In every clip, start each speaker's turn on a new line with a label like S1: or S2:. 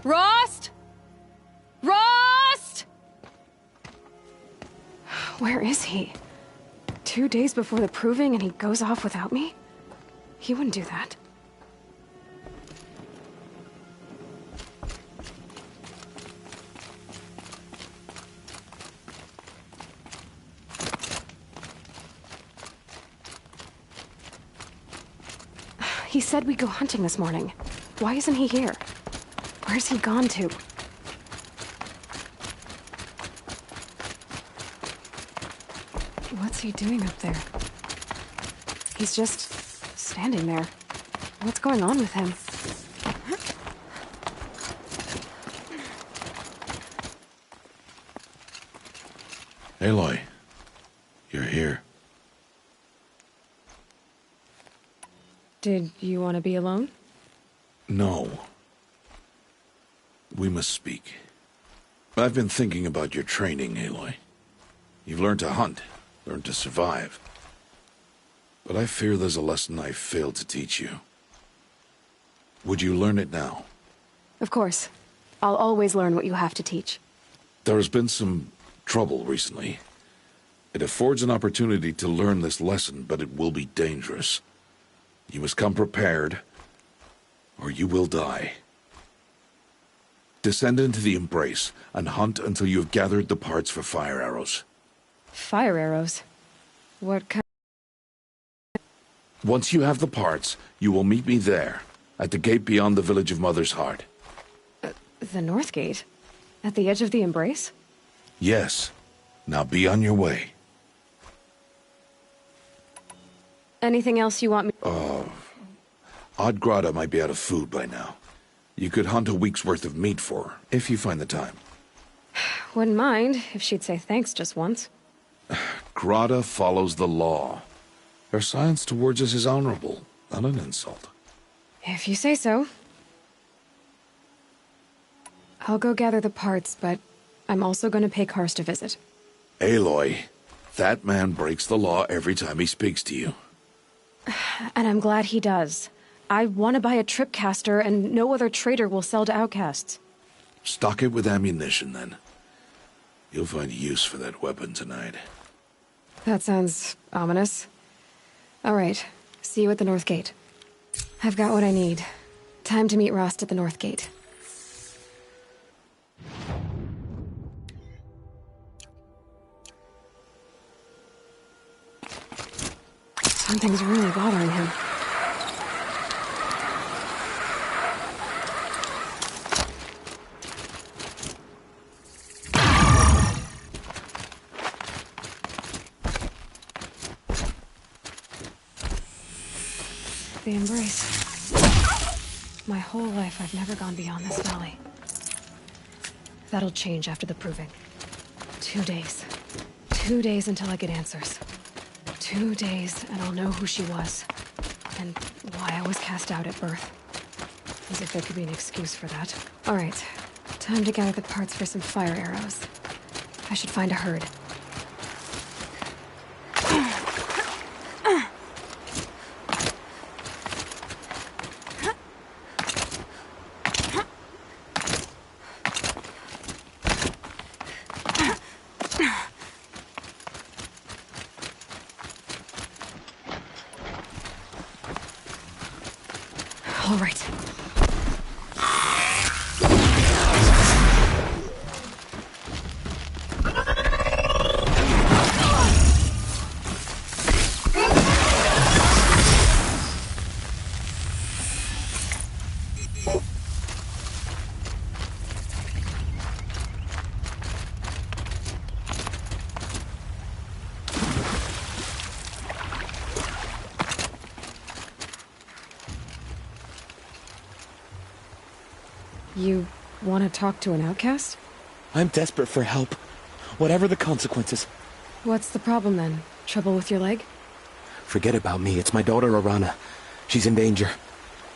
S1: Rost? Rost! Where is he? 2 days before the proving and he goes off without me? He wouldn't do that. He said we'd go hunting this morning. Why isn't he here? Where's he gone to? What's he doing up there? He's just standing there. What's going on with him?
S2: Aloy, you're here.
S1: Did you want to be alone?
S2: No. We must speak. I've been thinking about your training, Aloy. You've learned to hunt, learned to survive. But I fear there's a lesson I've failed to teach you. Would you learn it now?
S1: Of course. I'll always learn what you have to teach.
S2: There has been some trouble recently. It affords an opportunity to learn this lesson, but it will be dangerous. You must come prepared, or you will die. Descend into the Embrace, and hunt until you have gathered the parts for fire arrows.
S1: Fire arrows? What kind?
S2: Once you have the parts, you will meet me there, at the gate beyond the village of Mother's Heart.
S1: The North Gate? At the edge of the Embrace?
S2: Yes. Now be on your way.
S1: Anything else you want me...
S2: Oddgrada might be out of food by now. You could hunt a week's worth of meat for her, if you find the time.
S1: Wouldn't mind, if she'd say thanks just once.
S2: Grada follows the law. Her silence towards us is honorable, not an insult.
S1: If you say so. I'll go gather the parts, but I'm also going to pay Karst a visit.
S2: Aloy, that man breaks the law every time he speaks to you.
S1: And I'm glad he does. I want to buy a tripcaster, and no other trader will sell to outcasts.
S2: Stock it with ammunition, then. You'll find use for that weapon tonight.
S1: That sounds ominous. All right, see you at the North Gate. I've got what I need. Time to meet Rost at the North Gate. Something's really bothering him. The Embrace. My whole life, I've never gone beyond this valley. That'll change after the proving. 2 days. 2 days until I get answers. 2 days, and I'll know who she was. And why I was cast out at birth. As if there could be an excuse for that. All right. Time to gather the parts for some fire arrows. I should find a herd. All right. You want to talk to an outcast?
S3: I'm desperate for help. Whatever the consequences.
S1: What's the problem then? Trouble with your leg?
S3: Forget about me. It's my daughter, Arana. She's in danger.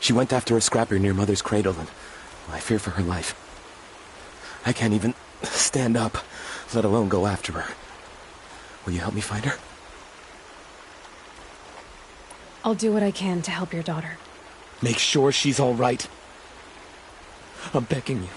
S3: She went after a scrapper near Mother's cradle, and I fear for her life. I can't even stand up, let alone go after her. Will you help me find her?
S1: I'll do what I can to help your daughter.
S3: Make sure she's all right. I'm begging you.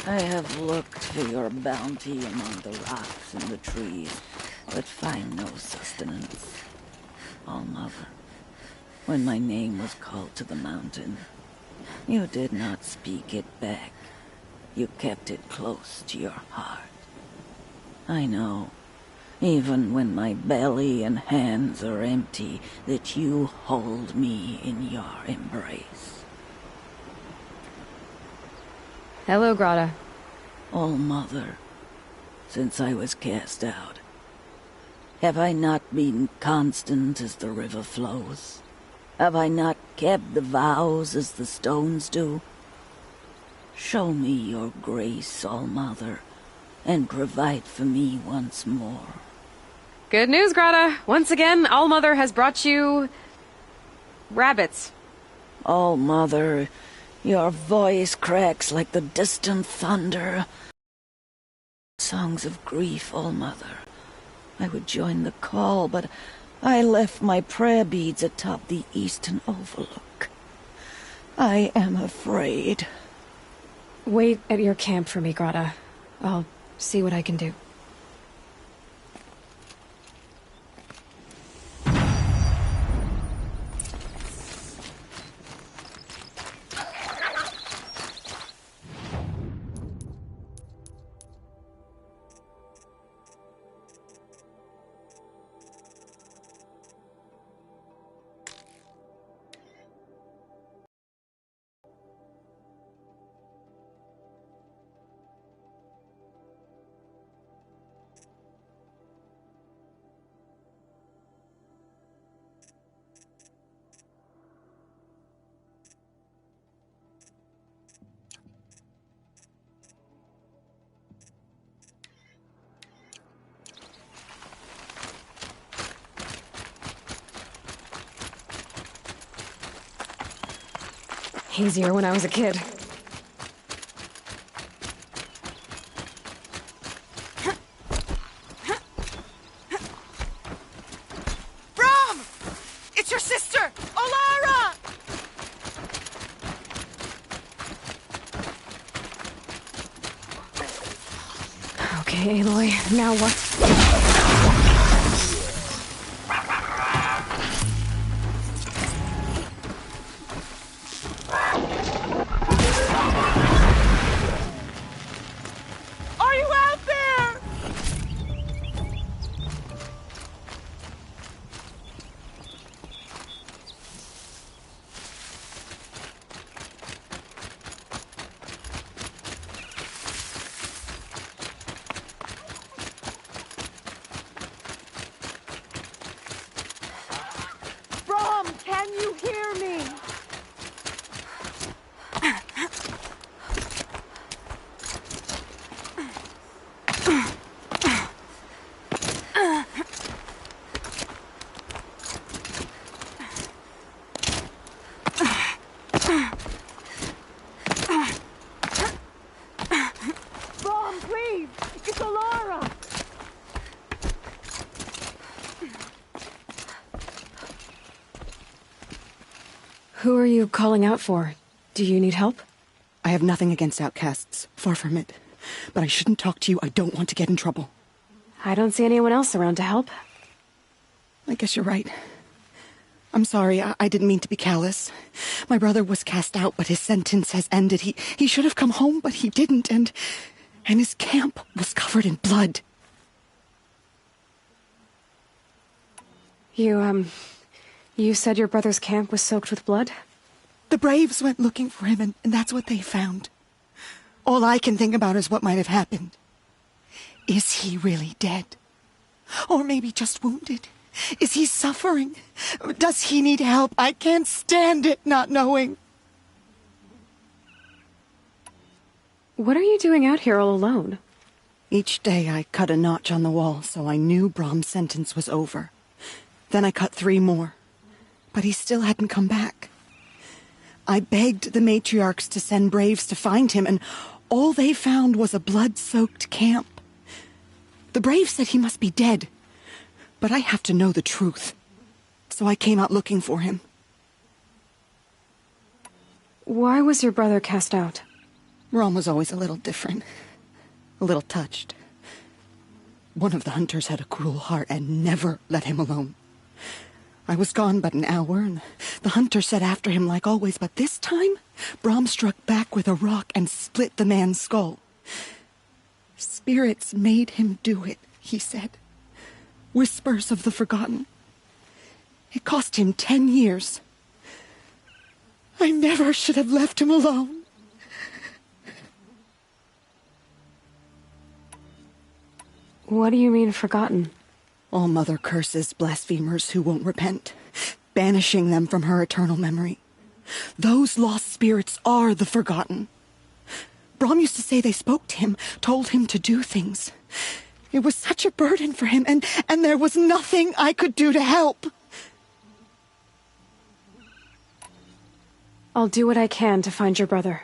S4: I have looked for your bounty among the rocks and the trees, but find no sustenance. All-Mother, when my name was called to the mountain, you did not speak it back. You kept it close to your heart. I know, even when my belly and hands are empty, that you hold me in your embrace.
S1: Hello, Grata.
S4: All-Mother, since I was cast out, have I not been constant as the river flows? Have I not kept the vows as the stones do? Show me your grace, All-Mother, and provide for me once more.
S1: Good news, Grata. Once again, All-Mother has brought you... rabbits.
S4: All-Mother, your voice cracks like the distant thunder. Songs of grief, All-Mother. I would join the call, but I left my prayer beads atop the eastern overlook. I am afraid.
S1: Wait at your camp for me, Grata. I'll see what I can do. Easier when I was a kid.
S5: Brom! It's your sister, Olara!
S1: Okay, Aloy, now what?
S5: Are you out there? Brom, can you hear me? Brom, please! It's Olara!
S1: Who are you calling out for? Do you need help?
S6: I have nothing against outcasts. Far from it. But I shouldn't talk to you. I don't want to get in trouble.
S1: I don't see anyone else around to help.
S6: I guess you're right. I'm sorry. I didn't mean to be callous. My brother was cast out, but his sentence has ended. He should have come home, but he didn't, and his camp was covered in blood.
S1: You said your brother's camp was soaked with blood?
S6: The Braves went looking for him, and that's what they found. All I can think about is what might have happened. Is he really dead? Or maybe just wounded? Is he suffering? Does he need help? I can't stand it not knowing.
S1: What are you doing out here all alone?
S6: Each day I cut a notch on the wall so I knew Brahm's sentence was over. Then I cut 3 more. But he still hadn't come back. I begged the matriarchs to send Braves to find him, and all they found was a blood-soaked camp. The Braves said he must be dead, but I have to know the truth. So I came out looking for him.
S1: Why was your brother cast out?
S6: Rom was always a little different. A little touched. One of the hunters had a cruel heart and never let him alone. I was gone but an hour, and the hunter set after him like always, but this time, Brahm struck back with a rock and split the man's skull. Spirits made him do it, he said. Whispers of the forgotten. It cost him 10 years. I never should have left him alone.
S1: What do you mean, forgotten?
S6: All Mother curses blasphemers who won't repent, banishing them from her eternal memory. Those lost spirits are the forgotten. Brahm used to say they spoke to him, told him to do things. It was such a burden for him, and there was nothing I could do to help.
S1: I'll do what I can to find your brother.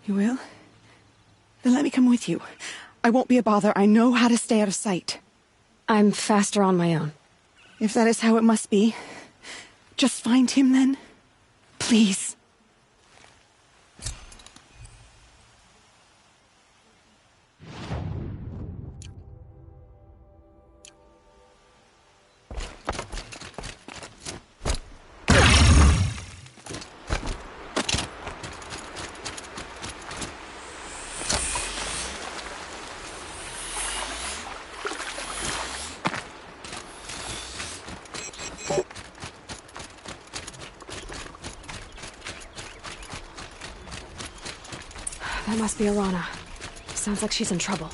S6: You will? Then let me come with you. I won't be a bother. I know how to stay out of sight.
S1: I'm faster on my own.
S6: If that is how it must be, just find him then. Please.
S1: That must be Arana. Sounds like she's in trouble.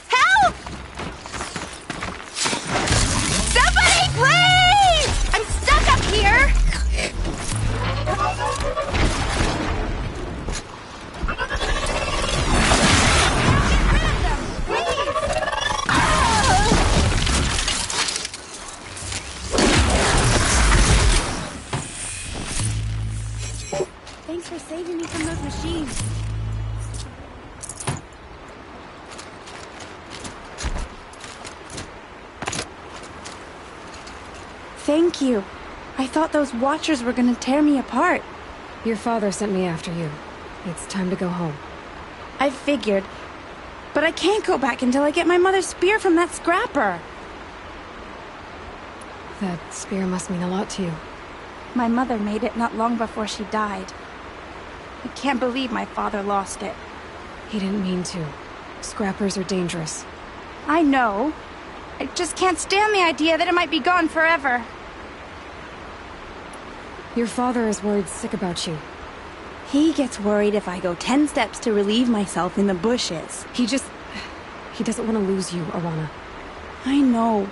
S5: Help! Somebody, please! I'm stuck up here!
S7: Thanks for saving me from those machines. Thank you. I thought those Watchers were gonna tear me apart.
S1: Your father sent me after you. It's time to go home.
S7: I figured. But I can't go back until I get my mother's spear from that scrapper.
S1: That spear must mean a lot to you.
S7: My mother made it not long before she died. I can't believe my father lost it.
S1: He didn't mean to. Scrappers are dangerous.
S7: I know. I just can't stand the idea that it might be gone forever.
S1: Your father is worried sick about you.
S7: He gets worried if I go 10 steps to relieve myself in the bushes.
S1: He doesn't want to lose you, Arana.
S7: I know.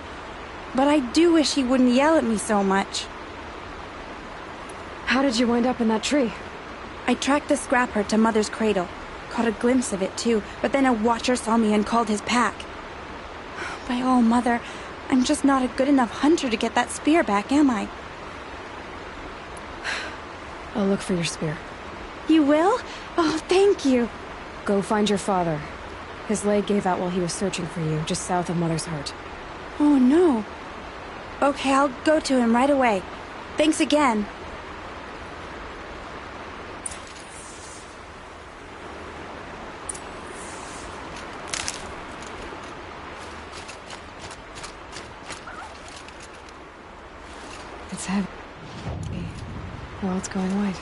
S7: But I do wish he wouldn't yell at me so much.
S1: How did you wind up in that tree?
S7: I tracked the scrapper to Mother's cradle. Caught a glimpse of it too, but then a Watcher saw me and called his pack. By all, Mother, I'm just not a good enough hunter to get that spear back, am I?
S1: I'll look for your spear.
S7: You will? Oh, thank you.
S1: Go find your father. His leg gave out while he was searching for you, just south of Mother's Heart.
S7: Oh, no. Okay, I'll go to him right away. Thanks again.
S1: It's heavy. Well, it's going white.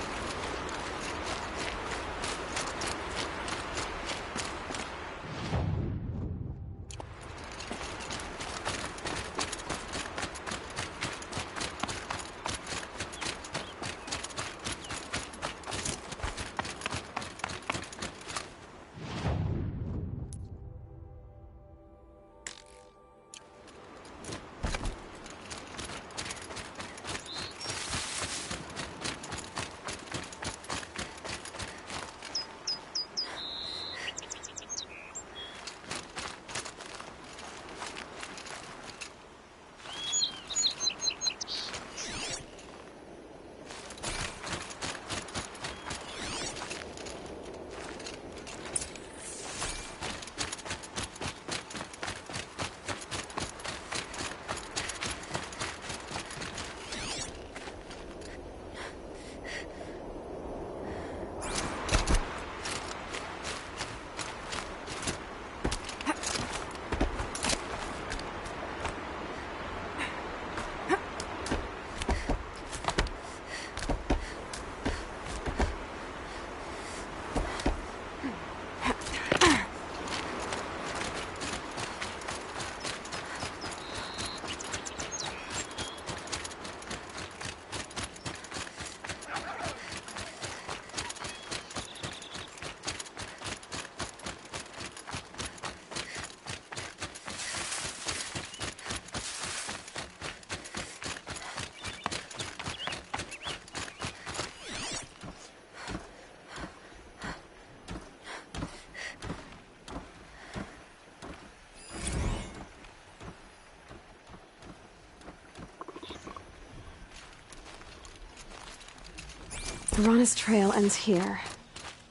S1: Rana's trail ends here.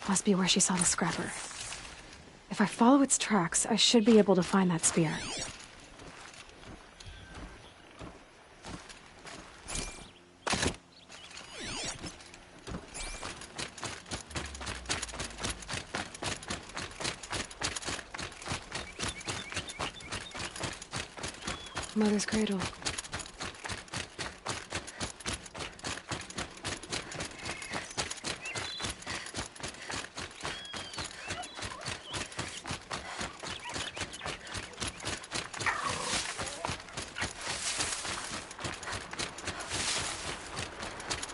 S1: Must be where she saw the scrapper. If I follow its tracks, I should be able to find that spear. Mother's cradle.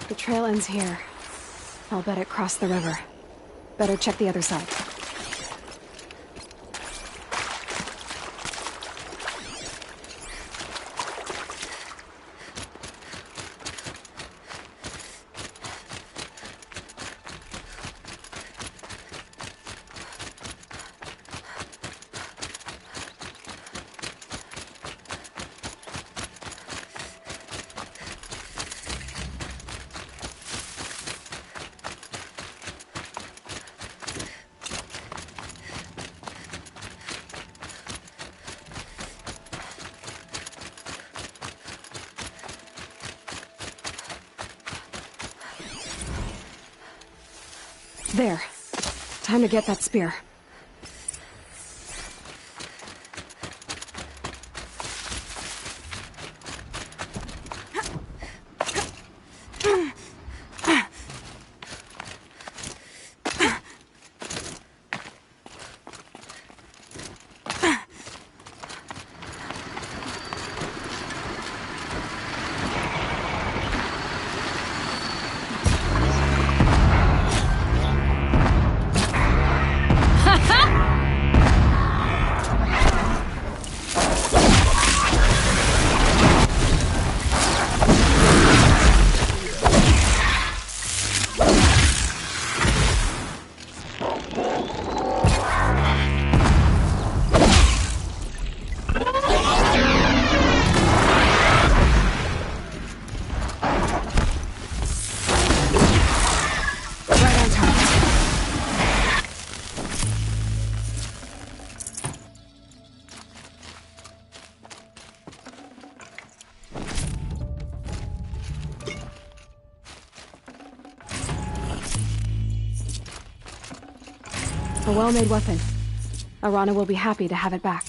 S1: The trail ends here. I'll bet it crossed the river. Better check the other side. There. Time to get that spear. A well-made weapon. Arana will be happy to have it back.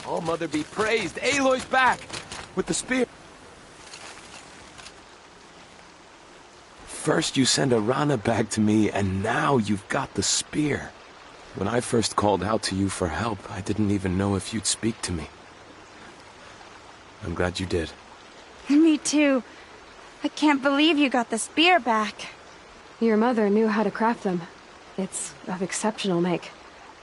S3: All Mother be praised. Aloy's back! With the spear. First you send Arana back to me, and now you've got the spear. When I first called out to you for help, I didn't even know if you'd speak to me. I'm glad you did.
S7: Me too. I can't believe you got the spear back.
S1: Your mother knew how to craft them. It's of exceptional make.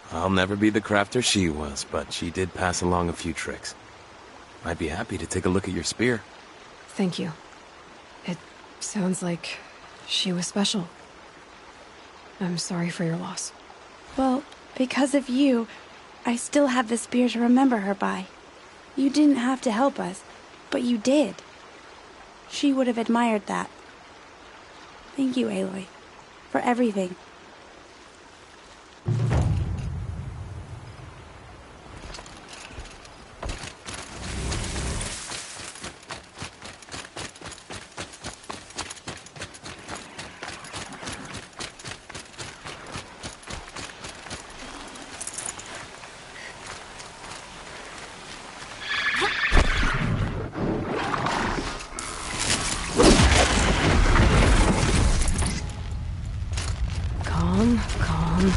S3: I'll never be the crafter she was, but she did pass along a few tricks. I'd be happy to take a look at your spear.
S1: Thank you. It sounds like she was special. I'm sorry for your loss.
S7: Well, because of you, I still have the spear to remember her by. You didn't have to help us, but you did. She would have admired that. Thank you, Aloy, for everything.
S1: Calm, calm.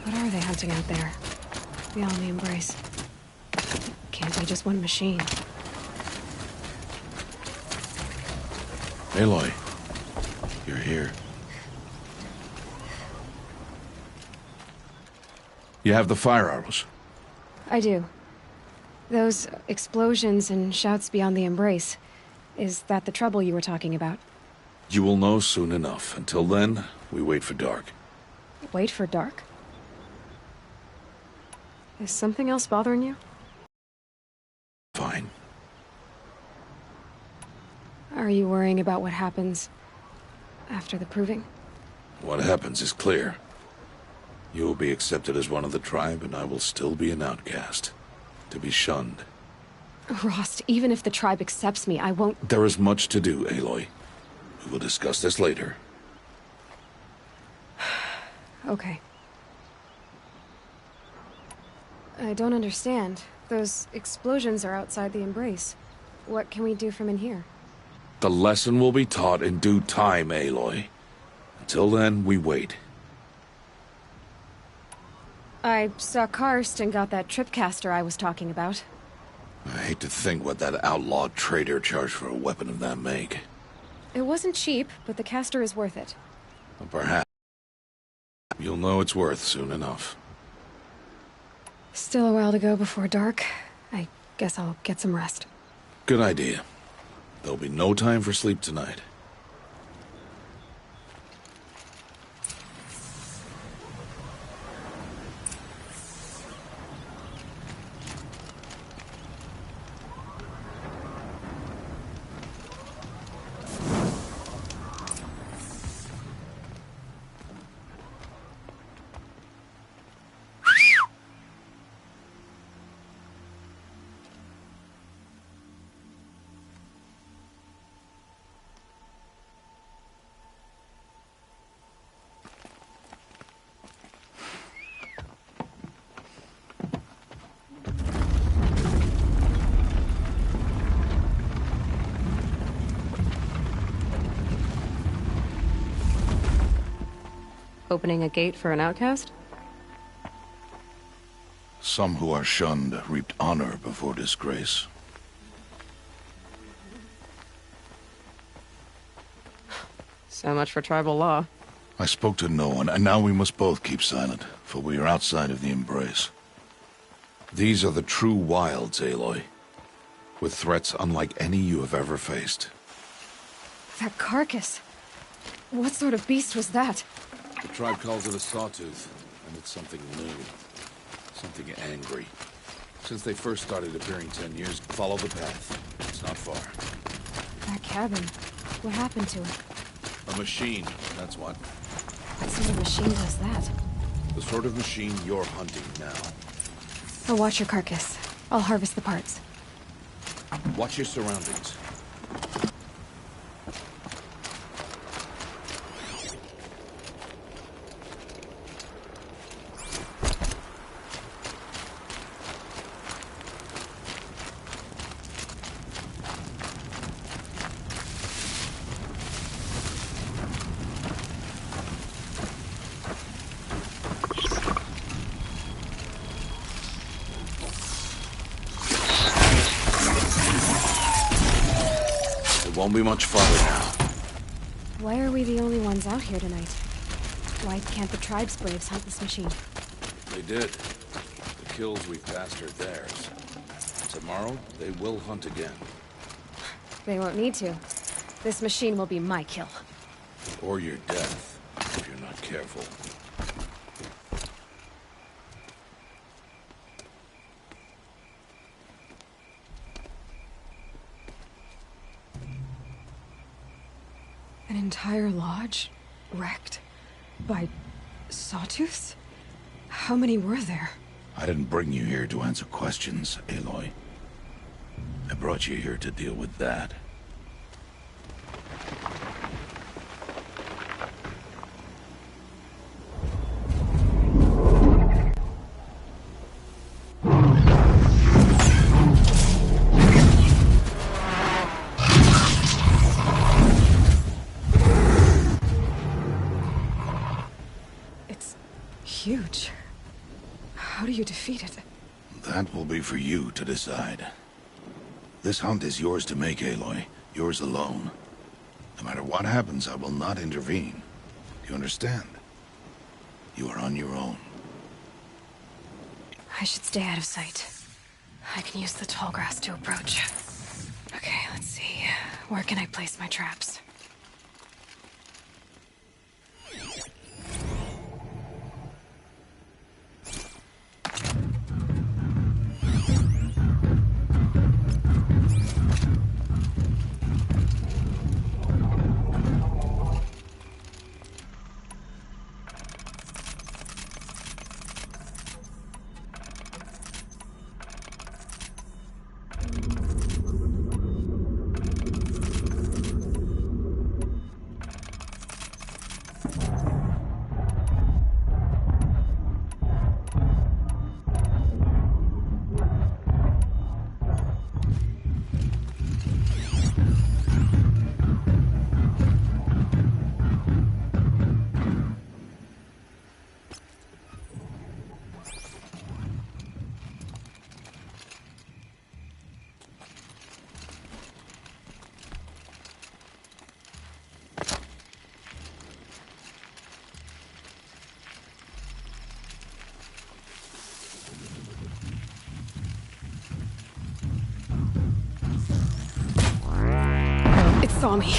S1: What are they hunting out there? Beyond the embrace. Can't be just one machine.
S2: Aloy, you're here. You have the fire arrows.
S1: I do. Those explosions and shouts beyond the embrace. Is that the trouble you were talking about?
S2: You will know soon enough. Until then, we wait for dark.
S1: Wait for dark? Is something else bothering you?
S2: Fine.
S1: Are you worrying about what happens after the proving?
S2: What happens is clear. You will be accepted as one of the tribe, and I will still be an outcast. To be shunned.
S1: Rost, even if the tribe accepts me, I won't...
S2: There is much to do, Aloy. We will discuss this later.
S1: Okay. I don't understand. Those explosions are outside the embrace. What can we do from in here?
S2: The lesson will be taught in due time, Aloy. Until then, we wait.
S1: I saw Karst and got that tripcaster I was talking about.
S2: I hate to think what that outlawed trader charged for a weapon of that make.
S1: It wasn't cheap, but the caster is worth it.
S2: Well, perhaps. You'll know it's worth soon enough.
S1: Still a while to go before dark. I guess I'll get some rest.
S2: Good idea. There'll be no time for sleep tonight.
S1: Opening a gate for an outcast?
S2: Some who are shunned reaped honor before disgrace.
S1: So much for tribal law.
S2: I spoke to no one, and now we must both keep silent, for we are outside of the embrace. These are the true wilds, Aloy, with threats unlike any you have ever faced.
S1: That carcass. What sort of beast was that?
S2: The tribe calls it a sawtooth, and it's something new. Something angry. Since they first started appearing 10 years, follow the path. It's not far.
S1: That cabin. What happened to it?
S2: A machine, that's what.
S1: What sort of machine does that?
S2: The sort of machine you're hunting now.
S1: I'll watch your carcass. I'll harvest the parts.
S2: Watch your surroundings. Won't be much farther now.
S1: Why are we the only ones out here tonight? Why can't the tribe's braves hunt this machine?
S2: They did. The kills we've passed are theirs. Tomorrow, they will hunt again.
S1: They won't need to. This machine will be my kill.
S2: Or your death, if you're not careful.
S1: An entire lodge? Wrecked? By sawtooths? How many were there?
S2: I didn't bring you here to answer questions, Aloy. I brought you here to deal with that.
S1: Huge. How do you defeat it?
S2: That will be for you to decide. This hunt is yours to make, Aloy. Yours alone. No matter what happens, I will not intervene. Do you understand? You are on your own.
S1: I should stay out of sight. I can use the tall grass to approach. Okay, let's see. Where can I place my traps? It saw me.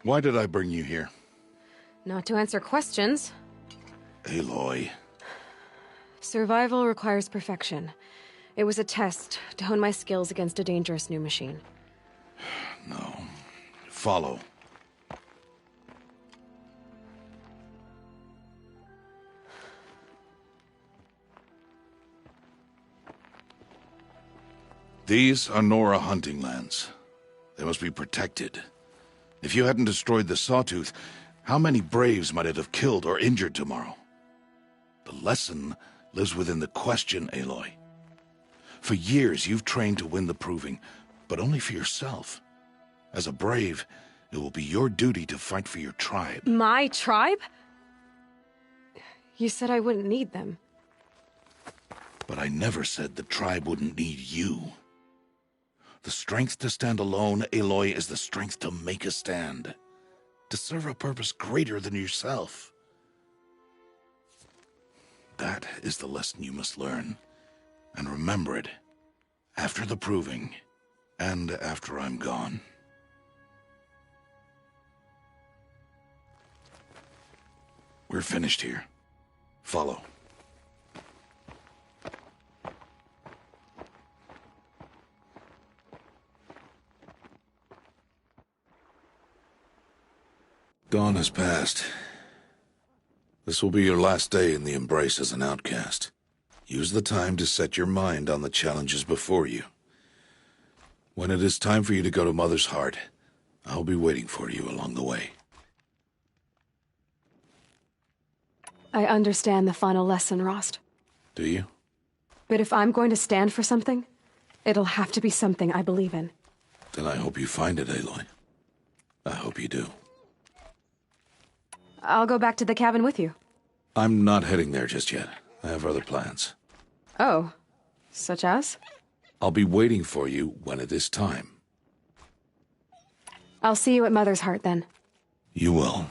S2: Why did I bring you here?
S1: Not to answer questions.
S2: Aloy.
S1: Survival requires perfection. It was a test to hone my skills against a dangerous new machine.
S2: No. Follow. These are Nora hunting lands. They must be protected. If you hadn't destroyed the Sawtooth, how many Braves might it have killed or injured tomorrow? The lesson lives within the question, Aloy. For years, you've trained to win the Proving, but only for yourself. As a Brave, it will be your duty to fight for your tribe.
S1: My tribe? You said I wouldn't need them.
S2: But I never said the tribe wouldn't need you. The strength to stand alone, Aloy, is the strength to make a stand. To serve a purpose greater than yourself. That is the lesson you must learn. And remember it. After the proving. And after I'm gone. We're finished here. Follow. Dawn has passed. This will be your last day in the Embrace as an outcast. Use the time to set your mind on the challenges before you. When it is time for you to go to Mother's Heart, I'll be waiting for you along the way.
S1: I understand the final lesson, Rost.
S2: Do you?
S1: But if I'm going to stand for something, it'll have to be something I believe in.
S2: Then I hope you find it, Aloy. I hope you do.
S1: I'll go back to the cabin with you.
S2: I'm not heading there just yet. I have other plans.
S1: Oh, such as?
S2: I'll be waiting for you when it is time.
S1: I'll see you at Mother's Heart then.
S2: You will.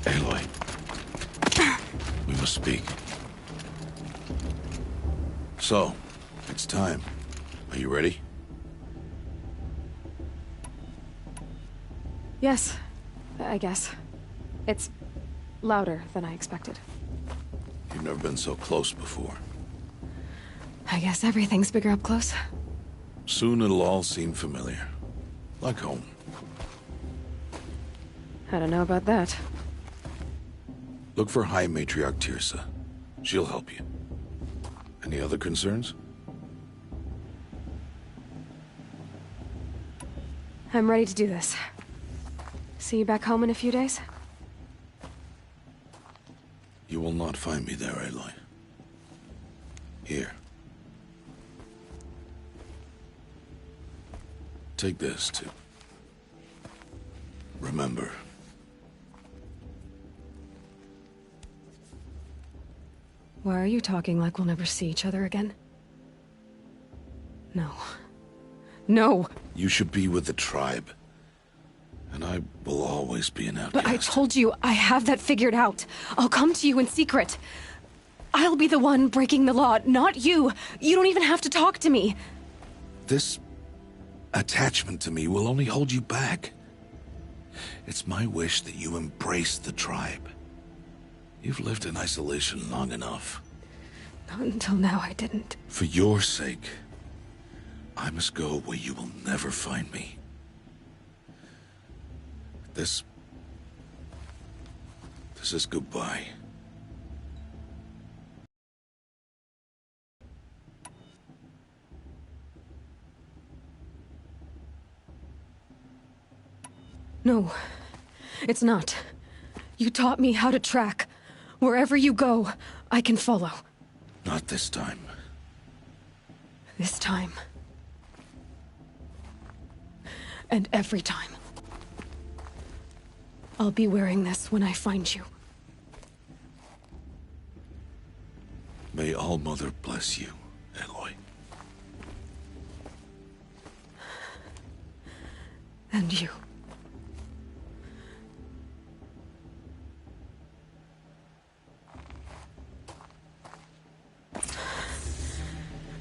S2: Aloy. We must speak. So, it's time. Are you ready?
S1: Yes, I guess. It's louder than I expected.
S2: You've never been so close before.
S1: I guess everything's bigger up close.
S2: Soon it'll all seem familiar. Like home.
S1: I don't know about that.
S2: Look for High Matriarch Tirsa. She'll help you. Any other concerns?
S1: I'm ready to do this. See you back home in a few days?
S2: You will not find me there, Aloy. Here. Take this, too. Remember.
S1: Why are you talking like we'll never see each other again? No. No!
S2: You should be with the tribe. And I will always be an outcast.
S1: But I told you, I have that figured out. I'll come to you in secret. I'll be the one breaking the law, not you. You don't even have to talk to me.
S2: This attachment to me will only hold you back. It's my wish that you embrace the tribe. You've lived in isolation long enough.
S1: Not until now, I didn't.
S2: For your sake, I must go where you will never find me. This is goodbye.
S1: No, it's not. You taught me how to track. Wherever you go, I can follow.
S2: Not this time.
S1: This time. And every time. I'll be wearing this when I find you.
S2: May All-Mother bless you, Aloy.
S1: And you.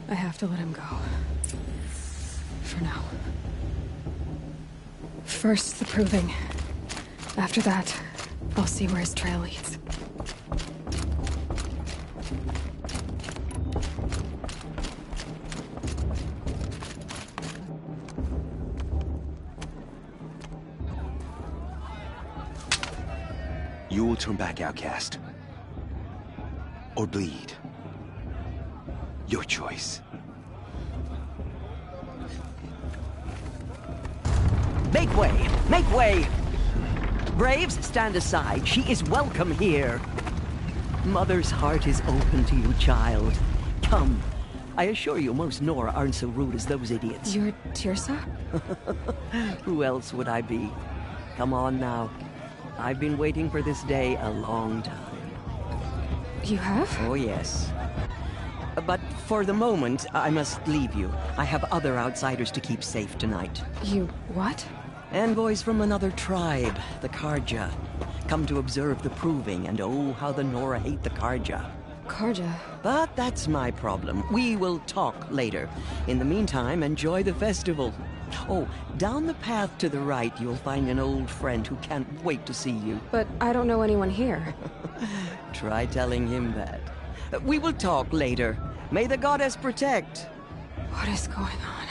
S1: I have to let him go. For now. First, the proving. After that, I'll see where his trail leads.
S3: You will turn back, outcast. Or bleed. Your choice.
S8: Make way! Make way! Braves, stand aside. She is welcome here. Mother's heart is open to you, child. Come. I assure you, most Nora aren't so rude as those idiots.
S1: You're Tirsa?
S8: Who else would I be? Come on now. I've been waiting for this day a long time.
S1: You have?
S8: Oh, yes. But for the moment, I must leave you. I have other outsiders to keep safe tonight.
S1: You what?
S8: Envoys from another tribe, the Karja. Come to observe the proving, and oh, how the Nora hate the Karja.
S1: Karja?
S8: But that's my problem. We will talk later. In the meantime, enjoy the festival. Oh, down the path to the right, you'll find an old friend who can't wait to see you.
S1: But I don't know anyone here.
S8: Try telling him that. We will talk later. May the goddess protect.
S1: What is going on?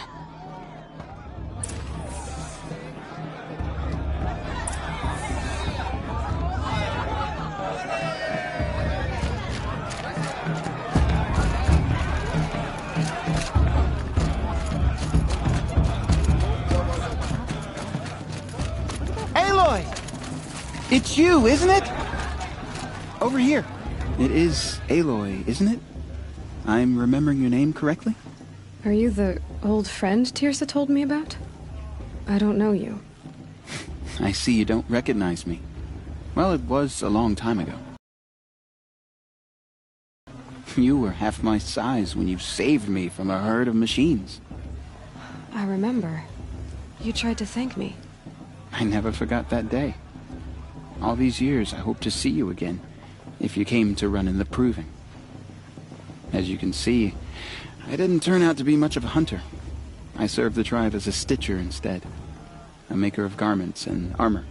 S9: Aloy! It's you, isn't it? Over here. It is Aloy, isn't it? I'm remembering your name correctly?
S1: Are you the old friend Tirsa told me about? I don't know you.
S9: I see you don't recognize me. Well, it was a long time ago. You were half my size when you saved me from a herd of machines.
S1: I remember. You tried to thank me.
S9: I never forgot that day. All these years, I hope to see you again, if you came to run in the proving. As you can see, I didn't turn out to be much of a hunter. I served the tribe as a stitcher instead, a maker of garments and armor.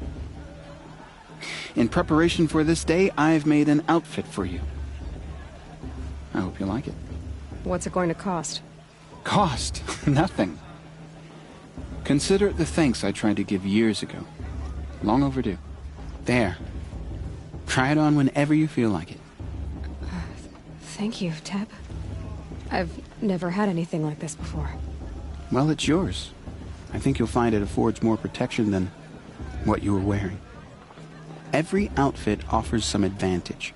S9: In preparation for this day, I've made an outfit for you. I hope you like it.
S1: What's it going to cost?
S9: Cost? Nothing. Consider it the thanks I tried to give years ago. Long overdue. There. Try it on whenever you feel like it.
S1: Thank you, Teb. I've never had anything like this before.
S9: Well, it's yours. I think you'll find it affords more protection than what you were wearing. Every outfit offers some advantage.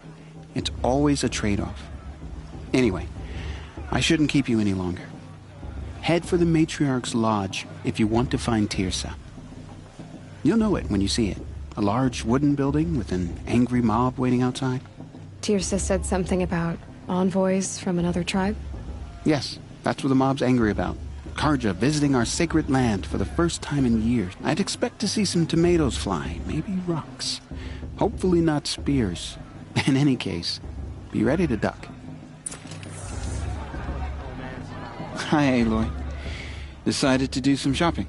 S9: It's always a trade-off. Anyway, I shouldn't keep you any longer. Head for the Matriarch's Lodge if you want to find Tirsa. You'll know it when you see it. A large wooden building with an angry mob waiting outside.
S1: Tirsa said something about envoys from another tribe?
S9: Yes, that's what the mob's angry about. Karja visiting our sacred land for the first time in years. I'd expect to see some tomatoes fly, maybe rocks. Hopefully not spears. In any case, be ready to duck. Hi, Aloy. Decided to do some shopping.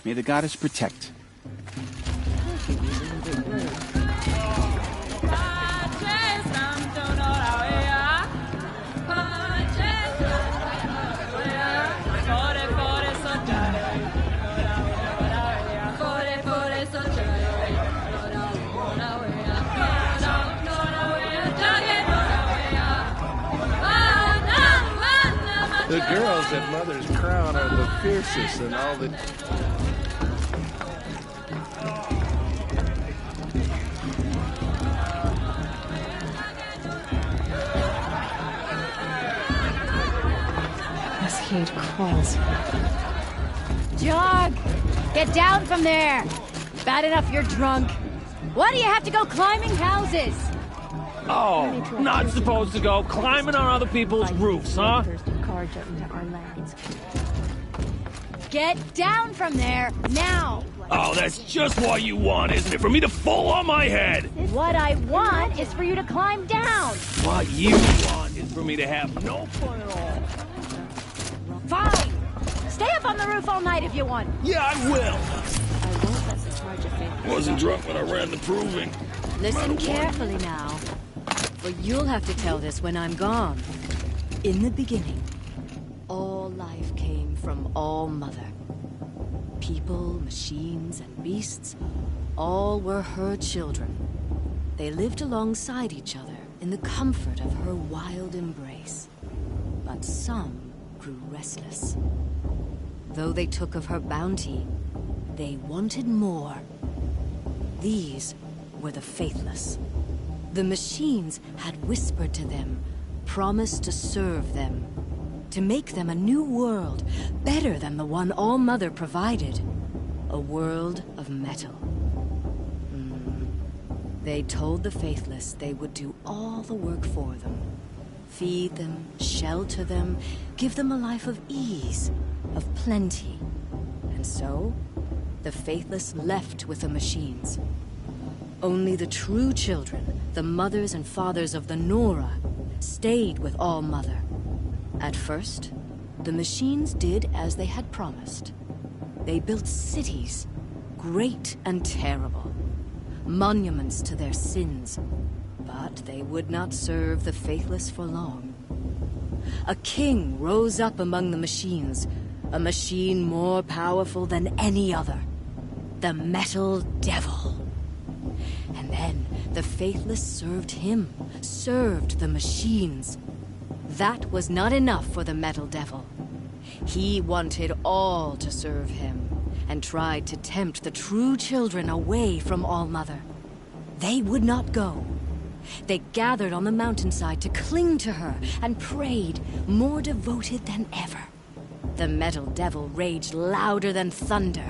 S9: May the goddess protect.
S10: The girls at Mother's Crown are the fiercest in all the...
S1: This heat crawls.
S5: Jog! Get down from there! Bad enough you're drunk. Why do you have to go climbing houses?
S11: Oh, not supposed to go climbing on other people's roofs, huh?
S5: Get down from there, now!
S11: Oh, that's just what you want, isn't it? For me to fall on my head!
S5: What I want is for you to climb down!
S11: What you want is for me to have no fun at all.
S5: Fine! Stay up on the roof all night if you want.
S11: Yeah, I will! Wasn't drunk when I ran the proving.
S5: Listen carefully now, for you'll have to tell this when I'm gone. In the beginning, all life came from All Mother. People, machines, and beasts, all were her children. They lived alongside each other in the comfort of her wild embrace. But some grew restless. Though they took of her bounty, they wanted more. These were the faithless. The machines had whispered to them, promised to serve them, to make them a new world, better than the one All Mother provided. A world of metal. They told the faithless they would do all the work for them. Feed them, shelter them, give them a life of ease, of plenty. And so, the faithless left with the machines. Only the true children, the mothers and fathers of the Nora, stayed with All Mother. At first, the machines did as they had promised. They built cities, great and terrible, monuments to their sins, but they would not serve the faithless for long. A king rose up among the machines, a machine more powerful than any other, the Metal Devil. And then the faithless served him, served the machines. That was not enough for the Metal Devil. He wanted all to serve him, and tried to tempt the true children away from All Mother. They would not go. They gathered on the mountainside to cling to her and prayed, more devoted than ever. The Metal Devil raged louder than thunder.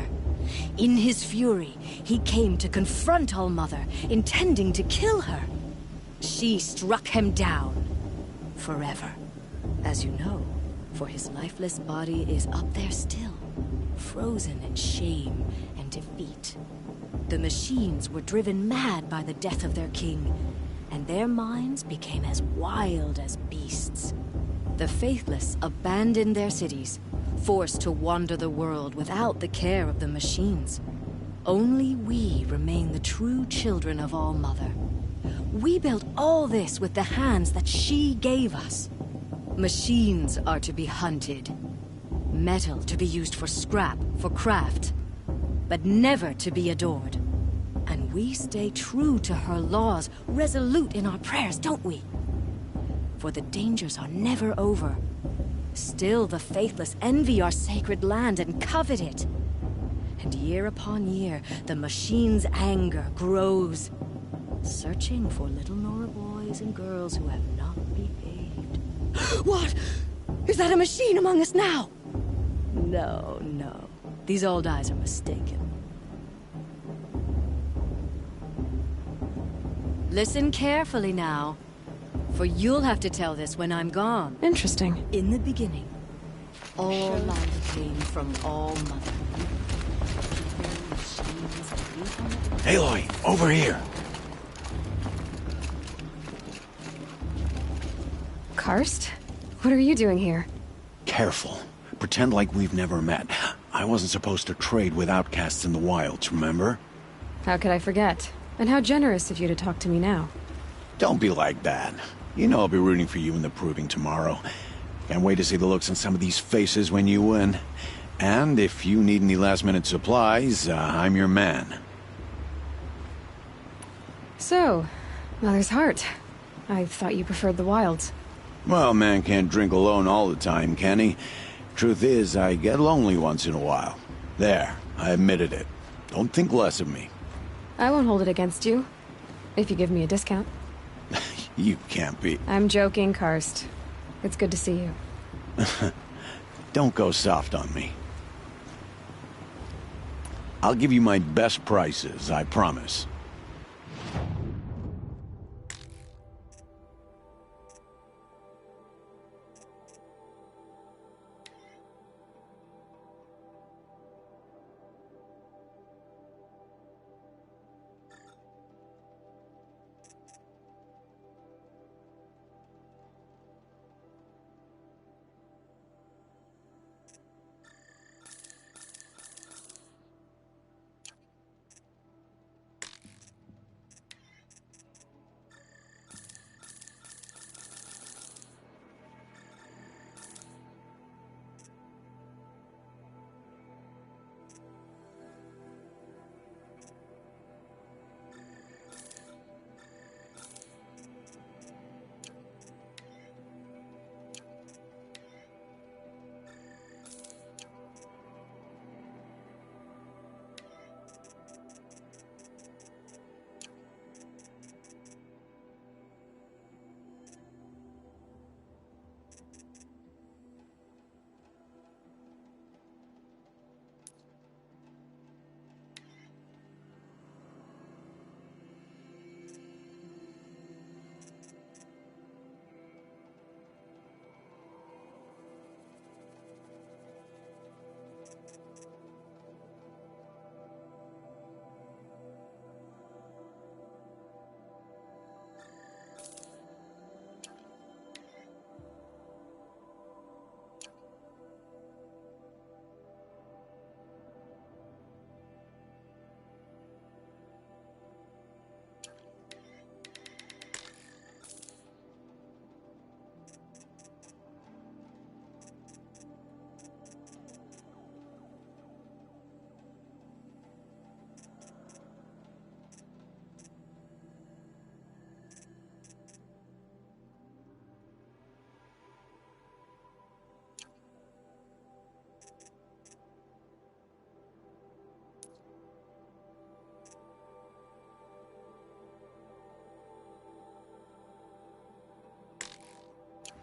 S5: In his fury, he came to confront All Mother, intending to kill her. She struck him down. Forever. As you know, for his lifeless body is up there still, frozen in shame and defeat. The machines were driven mad by the death of their king, and their minds became as wild as beasts. The faithless abandoned their cities, forced to wander the world without the care of the machines. Only we remain the true children of All Mother. We built all this with the hands that she gave us. Machines are to be hunted. Metal to be used for scrap, for craft. But never to be adored. And we stay true to her laws, resolute in our prayers, don't we? For the dangers are never over. Still the faithless envy our sacred land and covet it. And year upon year, the machine's anger grows, searching for little Nora boys and girls who have not behaved. What? Is that a machine among us now? No, no. These old eyes are mistaken. Listen carefully now, for you'll have to tell this when I'm gone.
S1: Interesting.
S5: In the beginning, all life came from All Mother.
S2: Aloy, over here.
S1: Karst? What are you doing here?
S12: Careful. Pretend like we've never met. I wasn't supposed to trade with outcasts in the wilds, remember?
S1: How could I forget? And how generous of you to talk to me now.
S12: Don't be like that. You know I'll be rooting for you in the proving tomorrow. Can't wait to see the looks on some of these faces when you win. And if you need any last-minute supplies, I'm your man.
S1: So, Mother's Heart. I thought you preferred the wilds.
S12: Well, man can't drink alone all the time, can he? Truth is, I get lonely once in a while. There, I admitted it. Don't think less of me.
S1: I won't hold it against you. If you give me a discount.
S12: You can't be...
S1: I'm joking, Karst. It's good to see you.
S12: Don't go soft on me. I'll give you my best prices, I promise.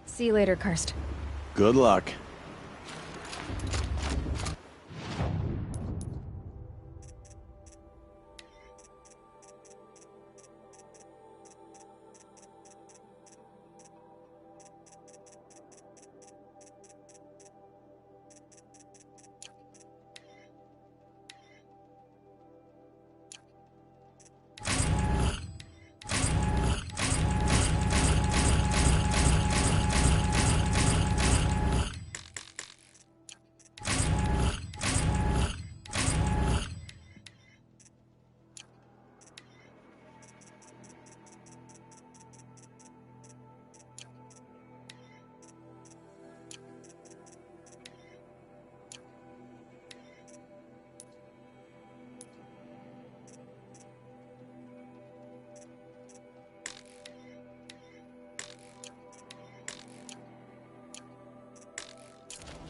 S1: See you later, Karst.
S12: Good luck.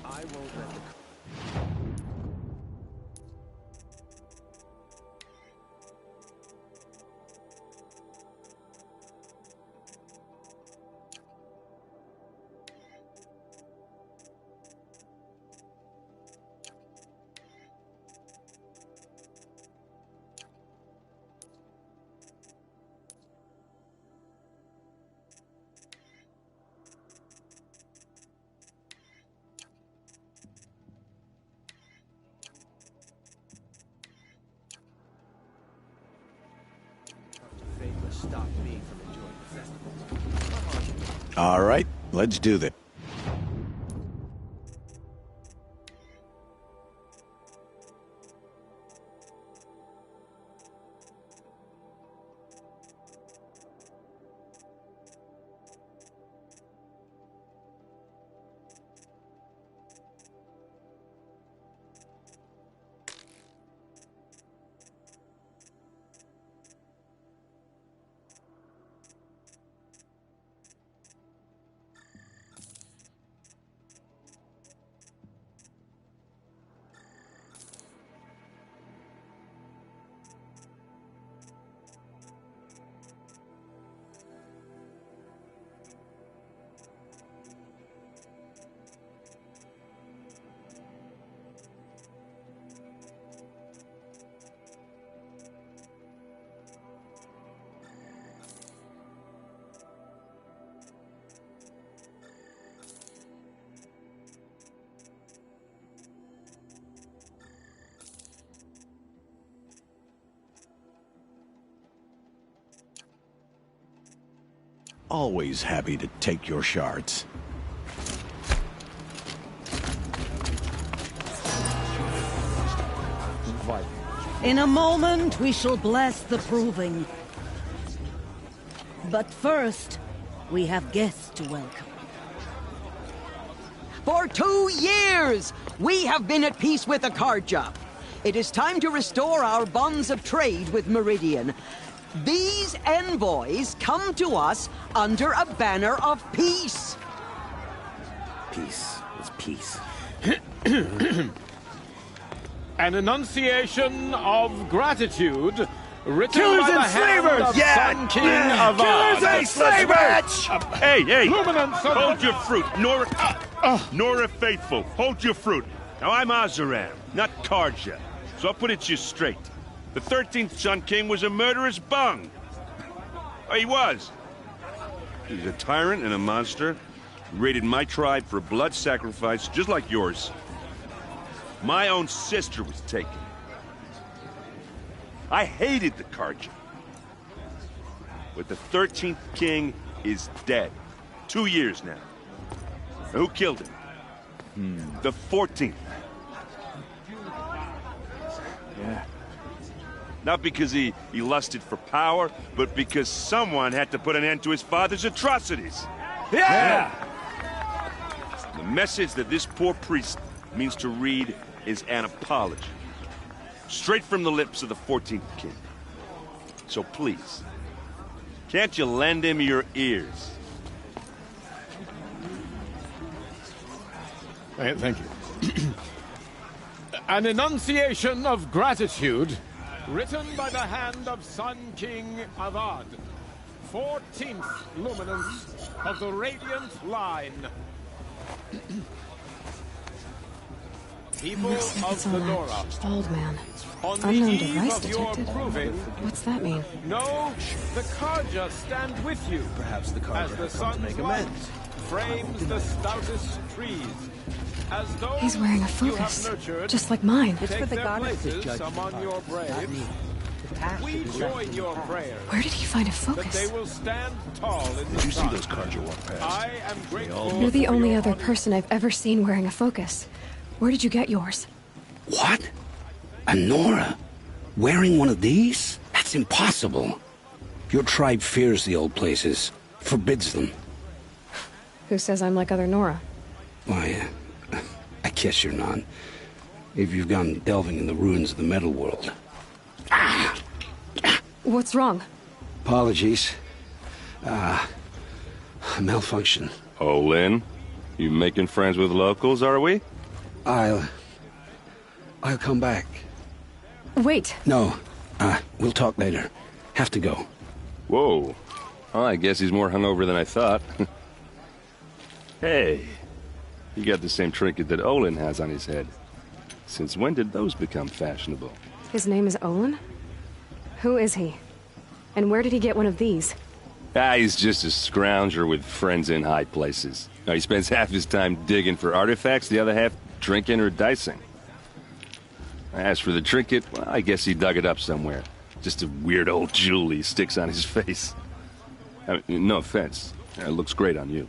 S11: I won't let the... Stop me from enjoying the festival.
S12: All right, let's do this. always happy to take your shards.
S4: In a moment, we shall bless the proving. But first, we have guests to welcome.
S8: For 2 years, we have been at peace with Akarja. It is time to restore our bonds of trade with Meridian. These envoys come to us under a banner of peace.
S13: Peace is peace.
S11: An enunciation of gratitude written
S13: Killers
S11: by the
S13: and
S11: hand
S13: slavers!
S11: of
S13: Yeah!
S11: Sun King Avad.
S13: Killers and slavers!
S14: Hey, hey!
S11: Luminance of
S14: Hold your fruit, Nora. Nora Faithful, hold your fruit. Now I'm Azaram, not Karja, so I'll put it to you straight. The 13th Sun King was a murderous bung. Oh, he was. He was a tyrant and a monster. He raided my tribe for a blood sacrifice, just like yours. My own sister was taken. I hated the Karja. But the 13th king is dead. 2 years now. Who killed him? The 14th.
S13: Yeah.
S14: Not because he lusted for power, but because someone had to put an end to his father's atrocities.
S13: Yeah!
S14: The message that this poor priest means to read is an apology. Straight from the lips of the 14th king. So please, can't you lend him your ears?
S11: Thank you. An enunciation of gratitude written by the hand of Sun King Avad, 14th luminance of the Radiant Line. People of the Nora.
S1: Bald man.
S11: On the
S1: Unknown
S11: eve
S1: device
S11: of your
S1: detected.
S11: proving,
S1: What's that mean?
S11: know the Karja stand with you.
S13: Perhaps the
S11: As
S13: Karja
S11: the
S13: have come to
S11: sun's
S13: make
S11: light
S13: amends.
S11: frames the stoutest trees. As though
S1: He's wearing a
S11: you have
S1: focus,
S11: nurtured,
S1: just like mine.
S11: take
S7: for the
S11: their
S7: goddesses,
S11: places among your braves. We join your prayers
S1: Where did he find a
S11: that
S1: focus?
S11: they will stand tall in the
S13: Did you see
S11: sun.
S13: those Karja walk past?
S11: I am grateful.
S1: You're the
S11: for
S1: only
S11: your
S1: other
S11: honor.
S1: person I've ever seen wearing a focus. Where did you get yours?
S13: What? A Nora? Wearing one of these? That's impossible. Your tribe fears the old places, forbids them.
S1: Who says I'm like other Nora?
S13: Why, I guess you're not. If you've gone delving in the ruins of the metal world.
S1: What's wrong?
S13: Apologies. Malfunction.
S14: Oh, Lynn, you making friends with locals, are we?
S13: I'll come back.
S1: Wait.
S13: No, we'll talk later. Have to go.
S14: Whoa. Well, I guess he's more hungover than I thought. Hey, you got the same trinket that Olin has on his head. Since when did those become fashionable?
S1: His name is Olin? Who is he? And where did he get one of these?
S14: He's just a scrounger with friends in high places. Now, he spends half his time digging for artifacts, the other half drinking or dicing. As for the trinket, well, I guess he dug it up somewhere. Just a weird old jewel he sticks on his face. I mean, no offense. It looks great on you.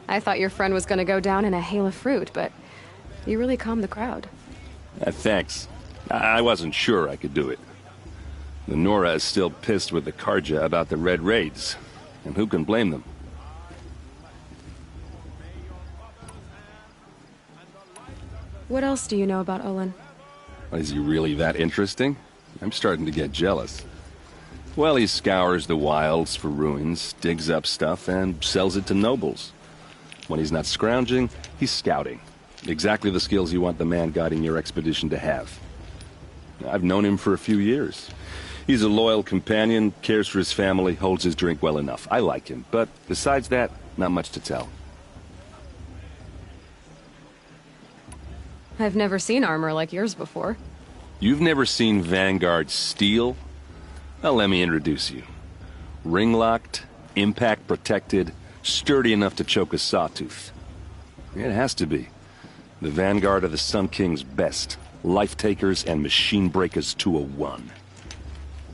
S1: I thought your friend was gonna go down in a hail of fruit, but you really calmed the crowd.
S14: Thanks. I wasn't sure I could do it. The Nora is still pissed with the Karja about the Red Raids, and who can blame them?
S1: What else do you know about Olin?
S14: Is he really that interesting? I'm starting to get jealous. Well, he scours the wilds for ruins, digs up stuff, and sells it to nobles. When he's not scrounging, he's scouting. Exactly the skills you want the man guiding your expedition to have. I've known him for a few years. He's a loyal companion, cares for his family, holds his drink well enough. I like him, but besides that, not much to tell.
S1: I've never seen armor like yours before.
S14: You've never seen Vanguard steel? Well, let me introduce you. Ring-locked, impact-protected, sturdy enough to choke a sawtooth. It has to be. The Vanguard of the Sun King's best. Life-takers and machine breakers to a one.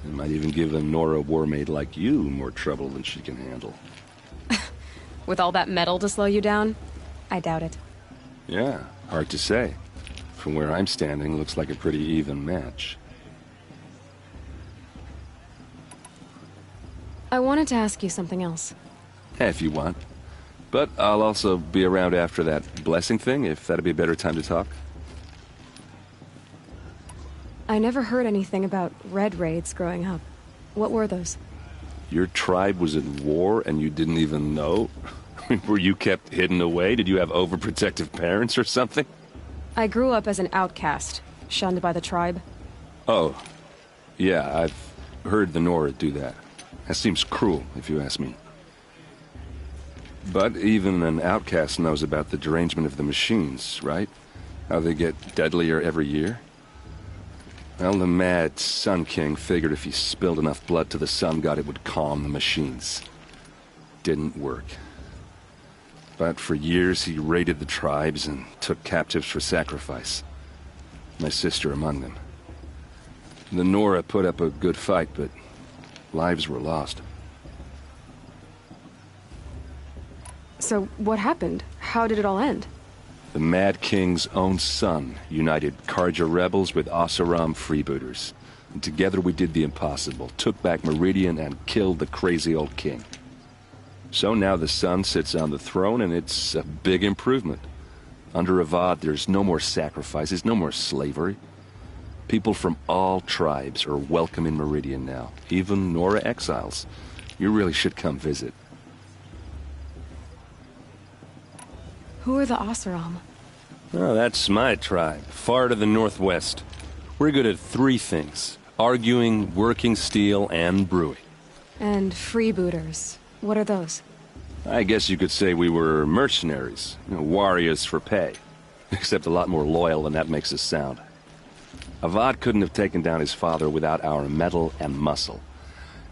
S14: It might even give a Nora warmaid like you more trouble than she can handle.
S1: With all that metal to slow you down? I doubt it.
S14: Yeah, hard to say. From where I'm standing, looks like a pretty even match.
S1: I wanted to ask you something else.
S14: If you want. But I'll also be around after that blessing thing, if that'd be a better time to talk.
S1: I never heard anything about red raids growing up. What were those?
S14: Your tribe was at war and you didn't even know? Were you kept hidden away? Did you have overprotective parents or something?
S1: I grew up as an outcast, shunned by the tribe.
S14: Oh. Yeah, I've heard the Nora do that. That seems cruel, if you ask me. But even an outcast knows about the derangement of the machines, right? How they get deadlier every year? Well, the mad Sun King figured if he spilled enough blood to the Sun God, it would calm the machines. Didn't work. But for years, he raided the tribes and took captives for sacrifice. My sister among them. The Nora put up a good fight, but lives were lost.
S1: So, what happened? How did it all end?
S14: The Mad King's own son united Karja rebels with Oseram freebooters. And together we did the impossible, took back Meridian and killed the crazy old king. So now the son sits on the throne and it's a big improvement. Under Avad there's no more sacrifices, no more slavery. People from all tribes are welcome in Meridian now, even Nora exiles. You really should come visit.
S1: Who are the Oseram?
S14: Oh, that's my tribe, far to the northwest. We're good at three things: arguing, working steel, and brewing.
S1: And freebooters. What are those?
S14: I guess you could say we were mercenaries, warriors for pay. Except a lot more loyal than that makes us sound. Avad couldn't have taken down his father without our metal and muscle.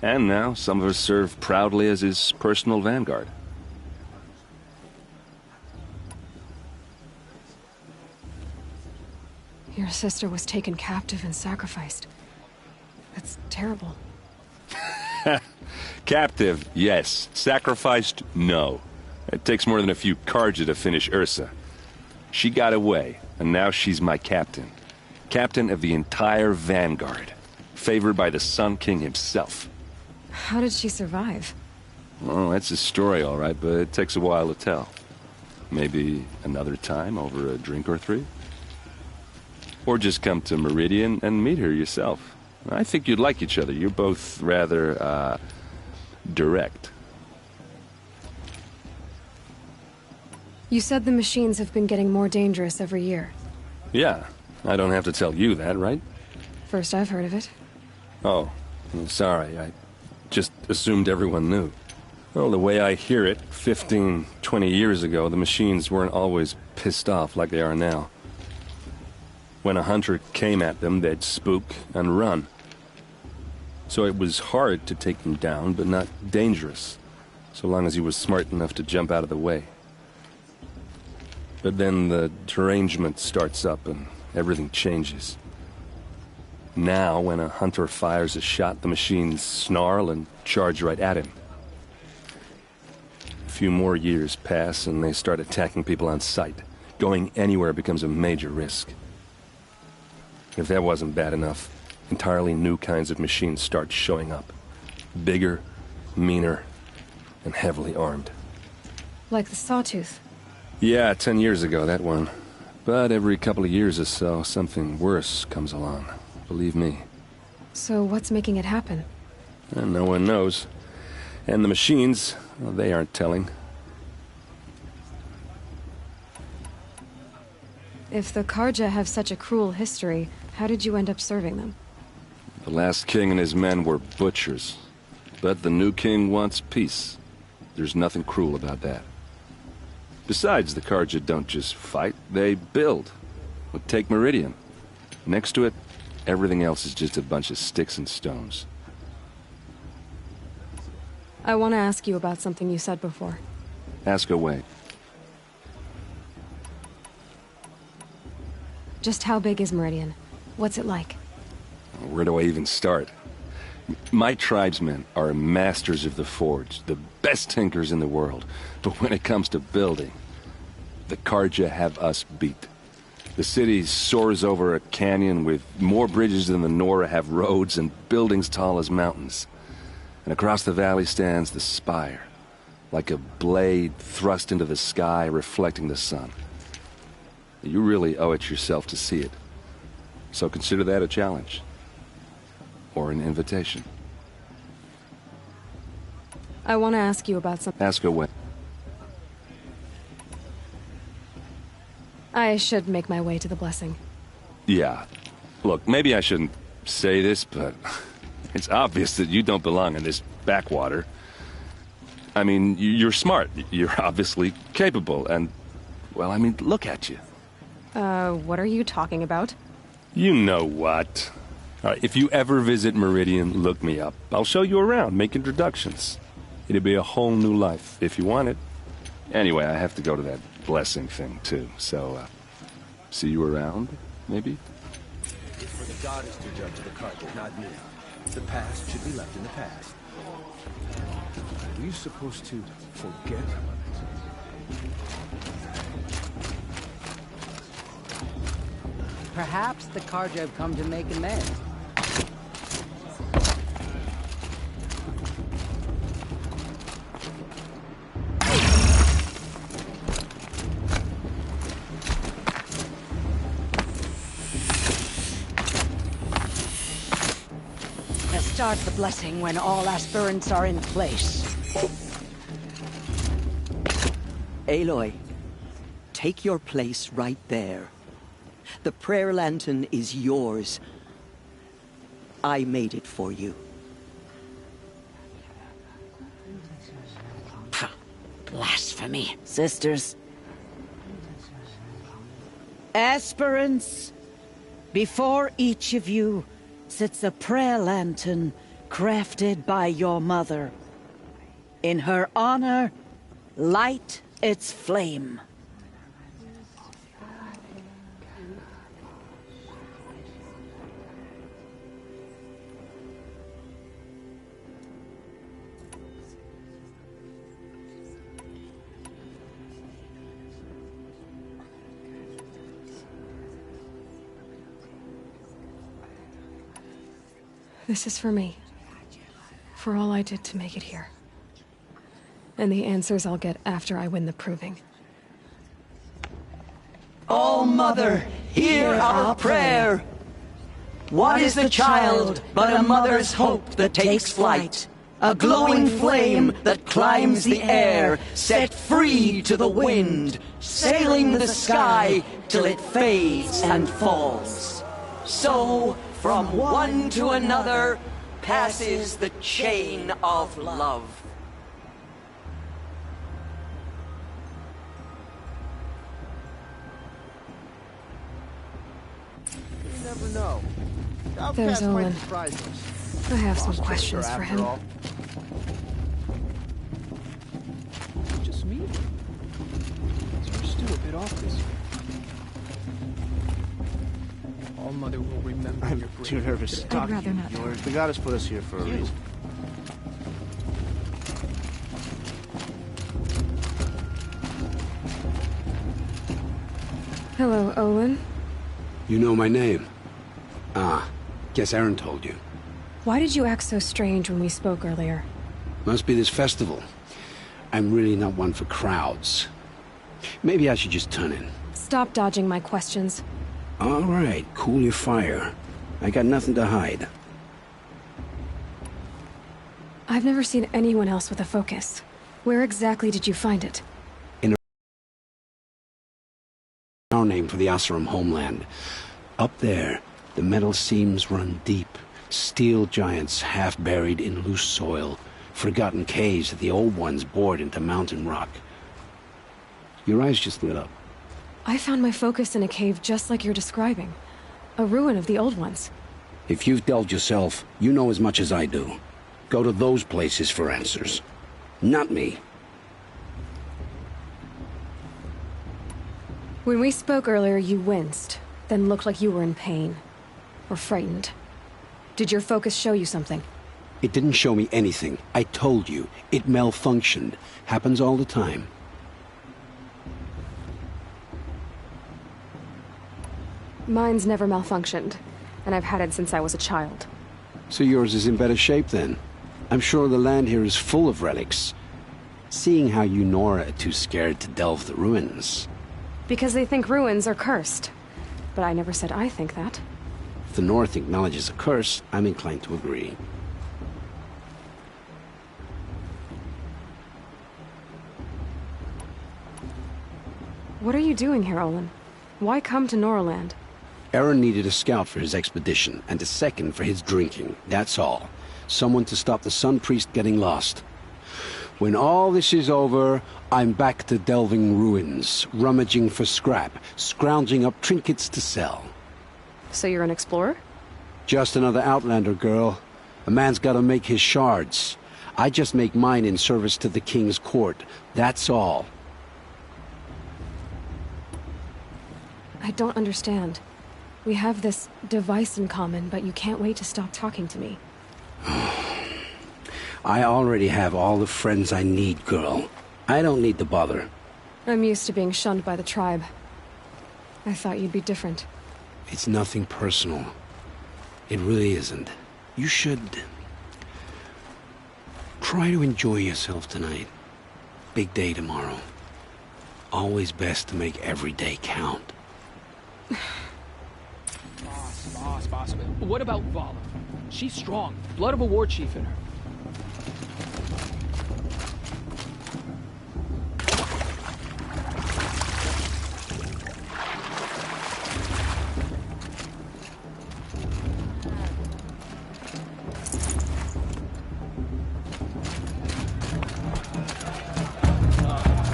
S14: And now some of us serve proudly as his personal vanguard.
S1: Your sister was taken captive and sacrificed. That's terrible.
S14: Captive, yes. Sacrificed, no. It takes more than a few Karja to finish Ursa. She got away, and now she's my captain. Captain of the entire Vanguard. Favored by the Sun King himself.
S1: How did she survive?
S14: Well, that's a story, all right, but it takes a while to tell. Maybe another time over a drink or three? Or just come to Meridian and meet her yourself. I think you'd like each other. You're both rather, direct.
S1: You said the machines have been getting more dangerous every year.
S14: Yeah, I don't have to tell you that, right?
S1: First I've heard of it.
S14: Oh, I'm sorry. I just assumed everyone knew. Well, the way I hear it, 15, 20 years ago, the machines weren't always pissed off like they are now. When a hunter came at them, they'd spook and run. So it was hard to take them down, but not dangerous, so long as he was smart enough to jump out of the way. But then the derangement starts up and everything changes. Now, when a hunter fires a shot, the machines snarl and charge right at him. A few more years pass and they start attacking people on sight. Going anywhere becomes a major risk. If that wasn't bad enough, entirely new kinds of machines start showing up. Bigger, meaner, and heavily armed.
S1: Like the Sawtooth.
S14: Yeah, 10 years ago, that one. But every couple of years or so, something worse comes along. Believe me.
S1: So what's making it happen?
S14: And no one knows. And the machines, well, they aren't telling.
S1: If the Karja have such a cruel history, how did you end up serving them?
S14: The last king and his men were butchers. But the new king wants peace. There's nothing cruel about that. Besides, the Karja don't just fight, they build. Well, take Meridian. Next to it, everything else is just a bunch of sticks and stones.
S1: I want to ask you about something you said before.
S14: Ask away.
S1: Just how big is Meridian? What's it like?
S14: Where do I even start? My tribesmen are masters of the forge, the best tinkers in the world. But when it comes to building, the Carja have us beat. The city soars over a canyon with more bridges than the Nora have roads and buildings tall as mountains. And across the valley stands the spire, like a blade thrust into the sky reflecting the sun. You really owe it yourself to see it. So consider that a challenge. Or an invitation.
S1: I want to ask you about something.
S14: Ask away.
S1: I should make my way to the blessing.
S14: Yeah. Look, maybe I shouldn't say this, but it's obvious that you don't belong in this backwater. I mean, you're smart. You're obviously capable, and, well, I mean, look at you.
S1: What are you talking about?
S14: You know what. All right, if you ever visit Meridian, look me up. I'll show you around, make introductions. It'll be a whole new life, if you want it. Anyway, I have to go to that blessing thing, too, so, see you around, maybe?
S15: It's for the goddess to judge the carpet, not me. The past should be left in the past. Are you supposed to forget?
S16: Perhaps the Carja have come to make amends. Start the blessing when all aspirants are in place.
S8: Aloy, take your place right there. The prayer lantern is yours. I made it for you.
S16: Blasphemy. Sisters. Aspirants, before each of you sits a prayer lantern crafted by your mother. In her honor, light its flame.
S1: This is for me. For all I did to make it here. And the answers I'll get after I win the proving.
S8: Oh, Mother, hear our prayer. What is the child but a mother's hope that takes flight? A glowing flame that climbs the air, set free to the wind, sailing the sky till it fades and falls. So, from one to another, passes the chain of love.
S10: You never know.
S1: There's
S10: Outcast might
S1: Owen.
S10: surprise us.
S1: I have some
S10: Lost
S1: questions
S10: after
S1: for him.
S10: all. Just me? We're still a bit off this year. All Mother will remember. I'm too nervous to talk to you. Yours. The goddess put us here for a reason.
S1: Hello, Olin.
S13: You know my name? Ah, guess Aaron told you.
S1: Why did you act so strange when we spoke earlier?
S13: Must be this festival. I'm really not one for crowds. Maybe I should just turn in.
S1: Stop dodging my questions.
S13: All right, cool your fire. I got nothing to hide.
S1: I've never seen anyone else with a focus. Where exactly did you find it?
S13: Our name for the Oseram homeland. Up there, the metal seams run deep. Steel giants half buried in loose soil. Forgotten caves that the old ones bored into mountain rock. Your eyes just lit up.
S1: I found my focus in a cave just like you're describing. A ruin of the old ones.
S13: If you've delved yourself, you know as much as I do. Go to those places for answers. Not me.
S1: When we spoke earlier, you winced, then looked like you were in pain. Or frightened. Did your focus show you something?
S13: It didn't show me anything. I told you. It malfunctioned. Happens all the time.
S1: Mine's never malfunctioned, and I've had it since I was a child.
S13: So yours is in better shape then. I'm sure the land here is full of relics. Seeing how you Nora are too scared to delve the ruins.
S1: Because they think ruins are cursed. But I never said I think that.
S13: If the North acknowledges a curse, I'm inclined to agree.
S1: What are you doing here, Olin? Why come to Noraland?
S13: Aaron needed a scout for his expedition, and a second for his drinking. That's all. Someone to stop the Sun Priest getting lost. When all this is over, I'm back to delving ruins, rummaging for scrap, scrounging up trinkets to sell.
S1: So you're an explorer?
S13: Just another Outlander, girl. A man's gotta make his shards. I just make mine in service to the King's court. That's all.
S1: I don't understand. We have this device in common, but you can't wait to stop talking to me.
S13: I already have all the friends I need, girl. I don't need the bother.
S1: I'm used to being shunned by the tribe. I thought you'd be different.
S13: It's nothing personal. It really isn't. You should... try to enjoy yourself tonight. Big day tomorrow. Always best to make every day count.
S17: Boss. What about Vala? She's strong. Blood of a war chief in her.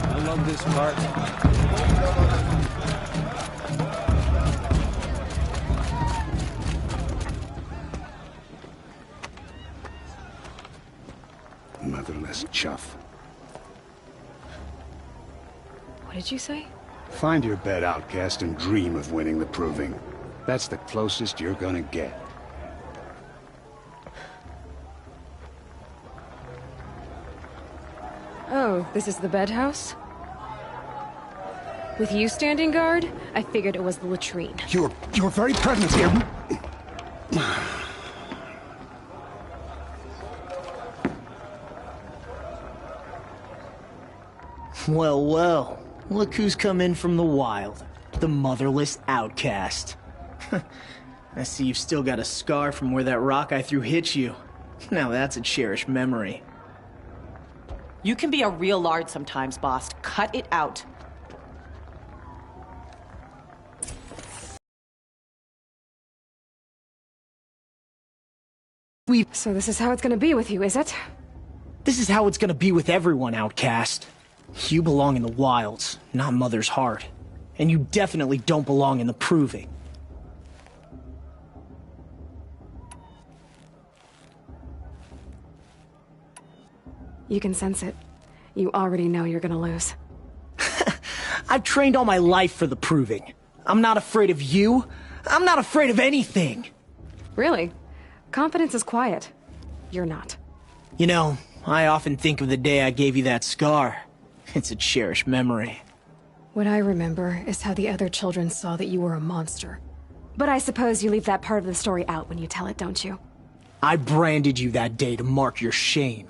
S15: I love this part.
S13: Motherless chuff.
S1: What did you say?
S18: Find your bed, outcast, and dream of winning the proving. That's the closest you're gonna get.
S1: Oh, this is the bedhouse? With you standing guard, I figured it was the latrine.
S18: Your very presence here...
S19: Well, look who's come in from the wild. The motherless outcast. I see you've still got a scar from where that rock I threw hit you. Now that's a cherished memory.
S20: You can be a real lard sometimes, boss. Cut it out.
S1: So this is how it's gonna be with you, is it?
S19: This is how it's gonna be with everyone, outcast. You belong in the wilds, not Mother's heart. And you definitely don't belong in the proving.
S1: You can sense it. You already know you're gonna lose.
S19: I've trained all my life for the proving. I'm not afraid of you. I'm not afraid of anything.
S1: Really? Confidence is quiet. You're not.
S19: You know, I often think of the day I gave you that scar. It's a cherished memory.
S1: What I remember is how the other children saw that you were a monster. But I suppose you leave that part of the story out when you tell it, don't you?
S19: I branded you that day to mark your shame.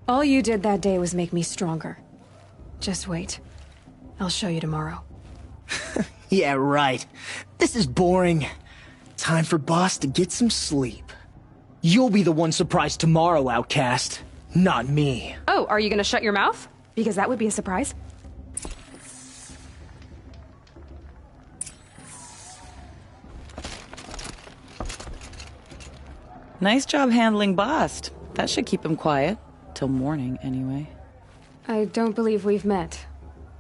S1: All you did that day was make me stronger. Just wait. I'll show you tomorrow.
S19: Yeah, right. This is boring. Time for Boss to get some sleep. You'll be the one surprised tomorrow, outcast. Not me.
S1: Oh, are you gonna shut your mouth? Because that would be a surprise.
S20: Nice job handling Bast. That should keep him quiet. Till morning, anyway.
S1: I don't believe we've met.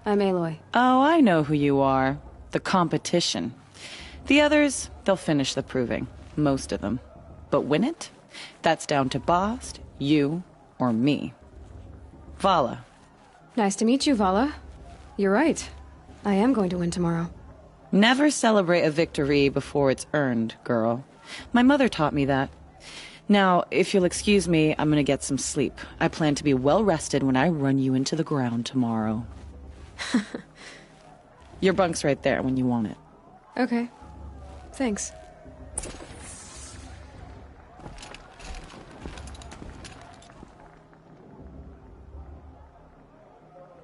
S1: I'm Aloy.
S20: Oh, I know who you are. The competition. The others, they'll finish the proving. Most of them. But win it? That's down to Bast, you, or me. Vala.
S1: Nice to meet you, Vala. You're right. I am going to win tomorrow.
S20: Never celebrate a victory before it's earned, girl. My mother taught me that. Now, if you'll excuse me, I'm gonna get some sleep. I plan to be well rested when I run you into the ground tomorrow. Your bunk's right there when you want it.
S1: Okay. Thanks.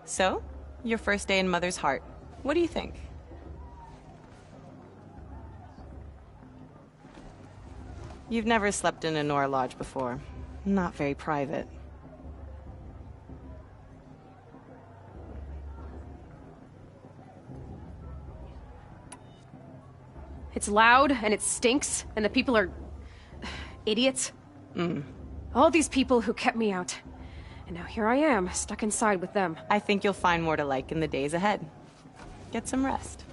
S20: So, your first day in Mother's heart. What do you think? You've never slept in a Nora lodge before. Not very private.
S1: It's loud, and it stinks, and the people are... idiots. All these people who kept me out. And now here I am, stuck inside with them.
S20: I think you'll find more to like in the days ahead. Get some rest.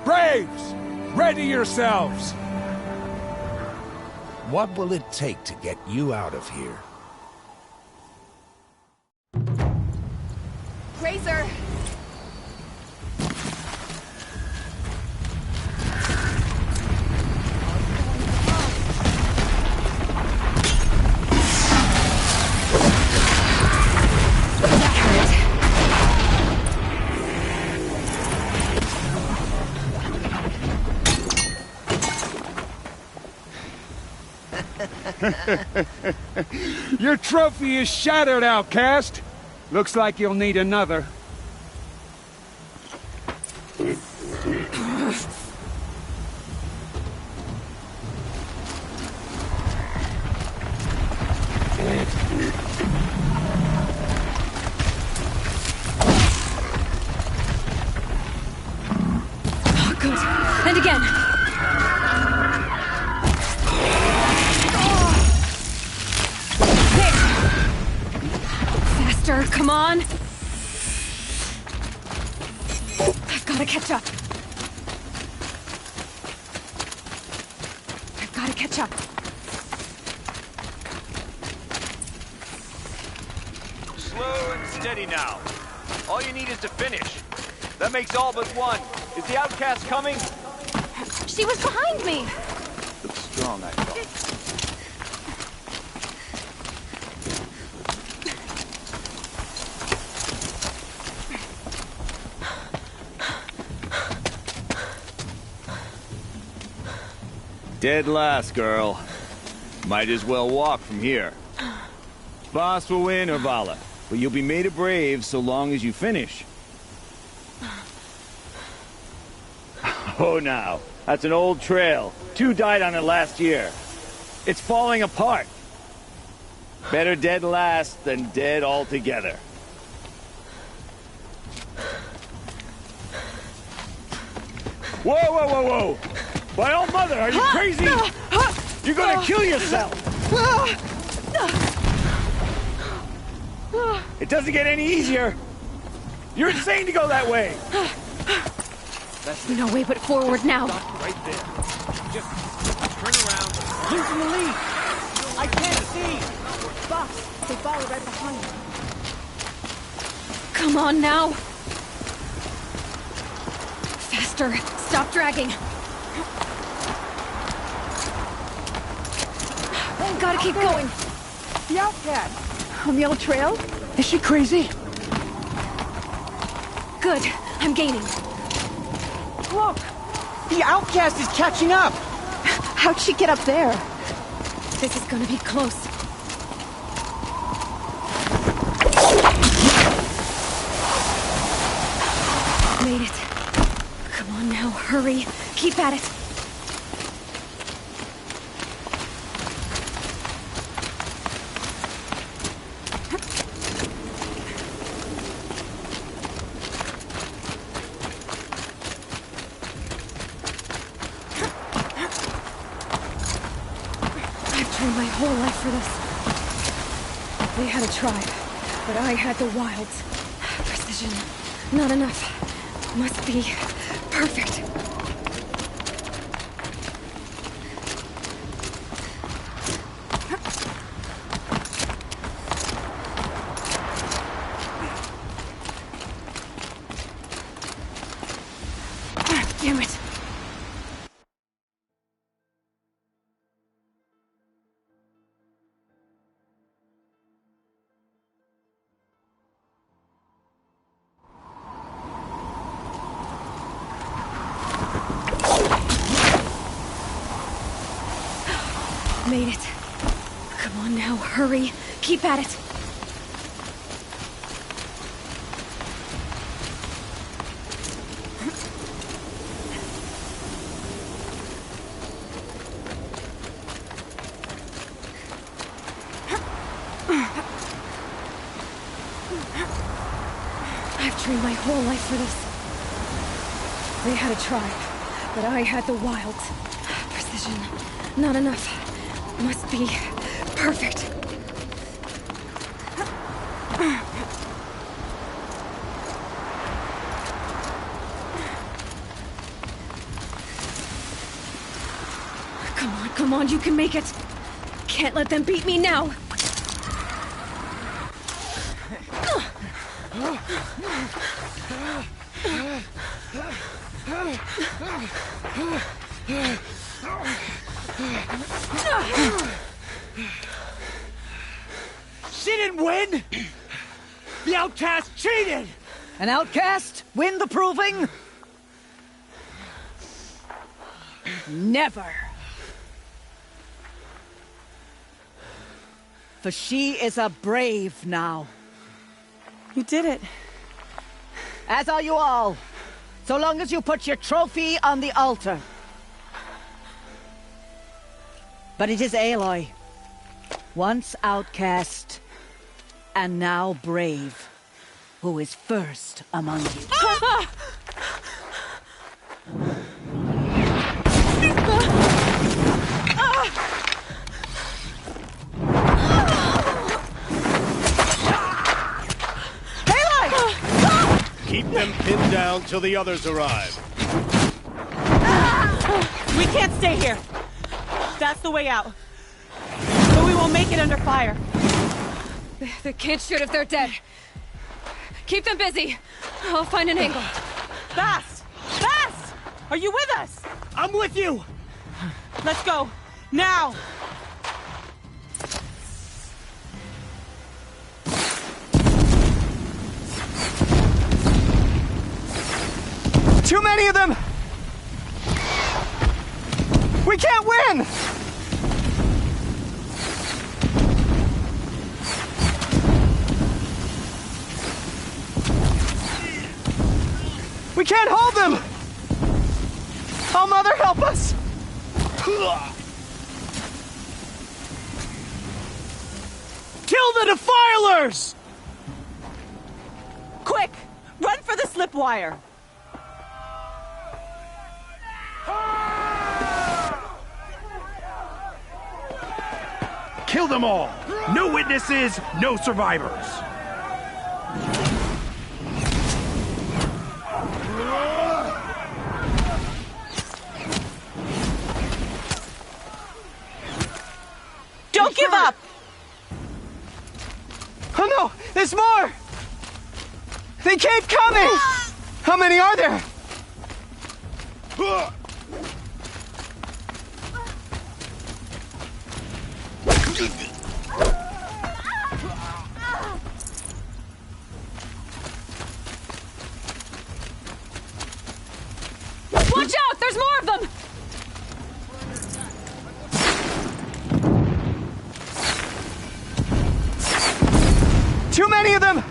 S21: Braves! Ready yourselves! What will it take to get you out of here?
S1: Razor!
S21: Your trophy is shattered, outcast. Looks like you'll need another.
S1: Oh, good. And again. Come on! I've gotta catch up. I've gotta catch up.
S22: Slow and steady now. All you need is to finish. That makes all but one. Is the outcast coming?
S1: She was behind me!
S22: Looks strong, I thought. Dead last, girl. Might as well walk from here. Boss will win or Vala, but you'll be made a brave so long as you finish. Oh, now. That's an old trail. 2 died on it last year. It's falling apart. Better dead last than dead altogether. Whoa, whoa, whoa, whoa! By all mother, are you crazy? You're gonna kill yourself! It doesn't get any easier! You're insane to go that way!
S1: No way but forward now.
S22: Right there. Just turn around.
S19: Losing the lead! I can't see! Boss, they follow right behind.
S1: Come on now. Faster. Stop dragging. Gotta keep going.
S16: The outcast. On the old trail?
S19: Is she crazy?
S1: Good. I'm gaining.
S19: Look! The outcast is catching up!
S16: How'd she get up there?
S1: This is gonna be close. Made it. Come on now, hurry. Keep at it. My whole life for this. They had a tribe, but I had the wilds. Precision. Not enough. Must be perfect. Damn it. Made it. Come on now, hurry. Keep at it. I've trained my whole life for this. They had a tribe, but I had the wilds. Precision. Not enough. Must be perfect. Come on, you can make it. Can't let them beat me now.
S19: She didn't win! The outcast cheated!
S8: An outcast? Win the proving? Never. For she is a brave now.
S20: You did it.
S8: As are you all. So long as you put your trophy on the altar. But it is Aloy, once outcast, and now brave, who is first among you.
S15: Keep them pinned down till the others arrive.
S20: We can't stay here. That's the way out. But we won't make it under fire.
S1: They can't shoot if they're dead. Keep them busy. I'll find an angle.
S20: Fast! Fast! Are you with us?
S19: I'm with you!
S20: Let's go. Now!
S19: Too many of them! We can't win! We can't hold them! Oh, Mother, help us! Kill the defilers!
S20: Quick! Run for the slip wire!
S3: Kill them all! No witnesses, no survivors!
S20: Don't give up!
S19: Oh no! There's more! They keep coming! How many are there?
S1: Watch out! There's more of them!
S19: Too many of them!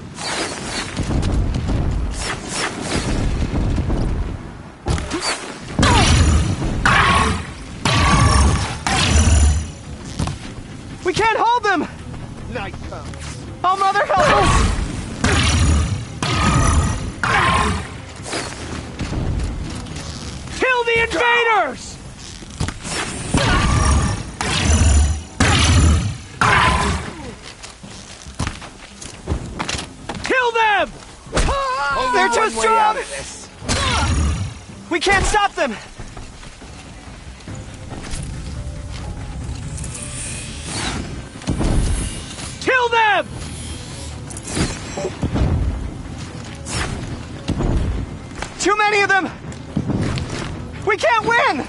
S19: We can't hold them!
S10: Night comes.
S19: Oh, Mother, help us!
S3: Kill the invaders! Kill them!
S19: They're too strong! We can't stop them!
S3: Kill them!
S19: Too many of them! We can't win!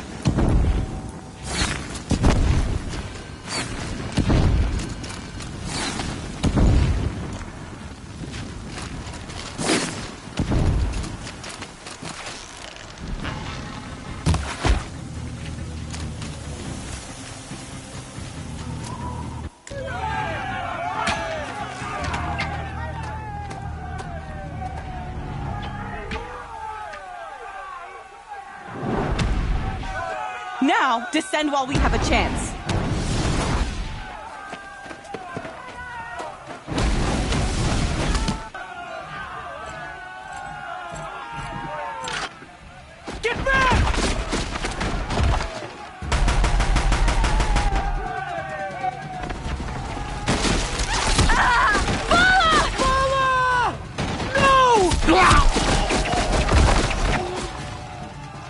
S20: Now, descend while we have a chance.
S3: Get back!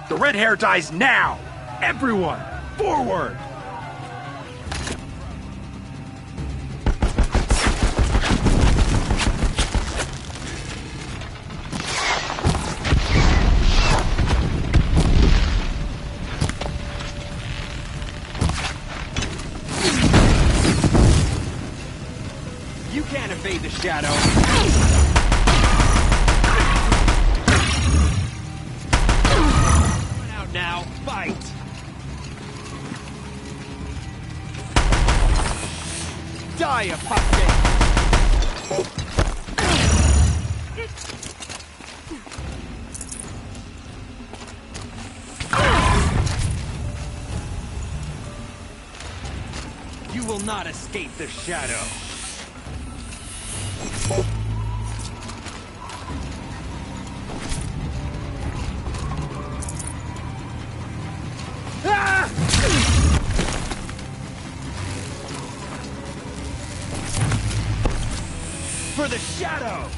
S3: The red hair dies now! Everyone, forward! You can't evade the shadow. Run out now, fight! Die, you pumpkin! You will not escape the shadow. For the shadow!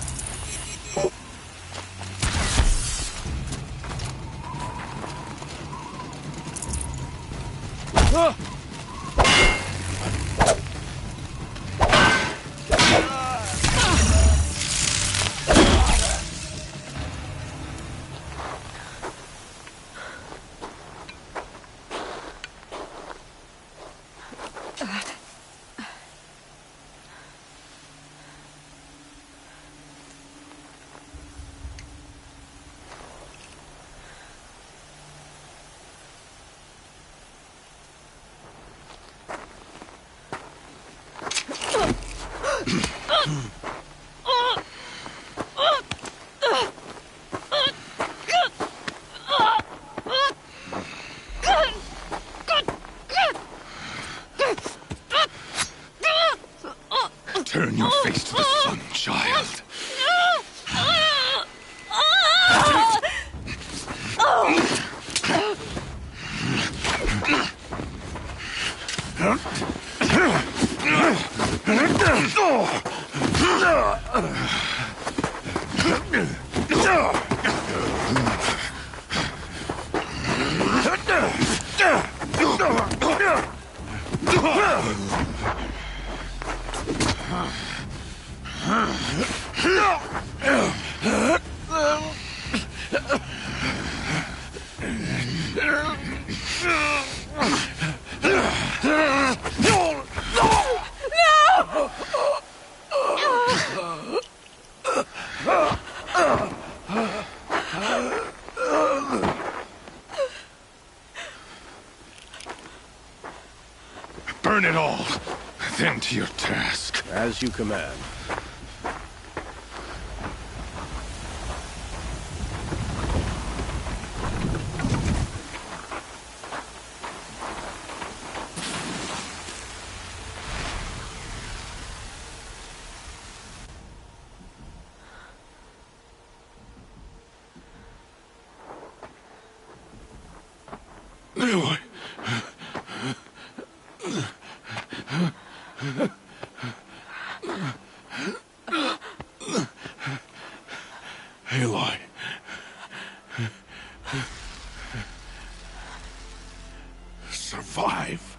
S6: Burn it all, then to your task.
S15: As you command.
S2: Aloy. Aloy. Survive.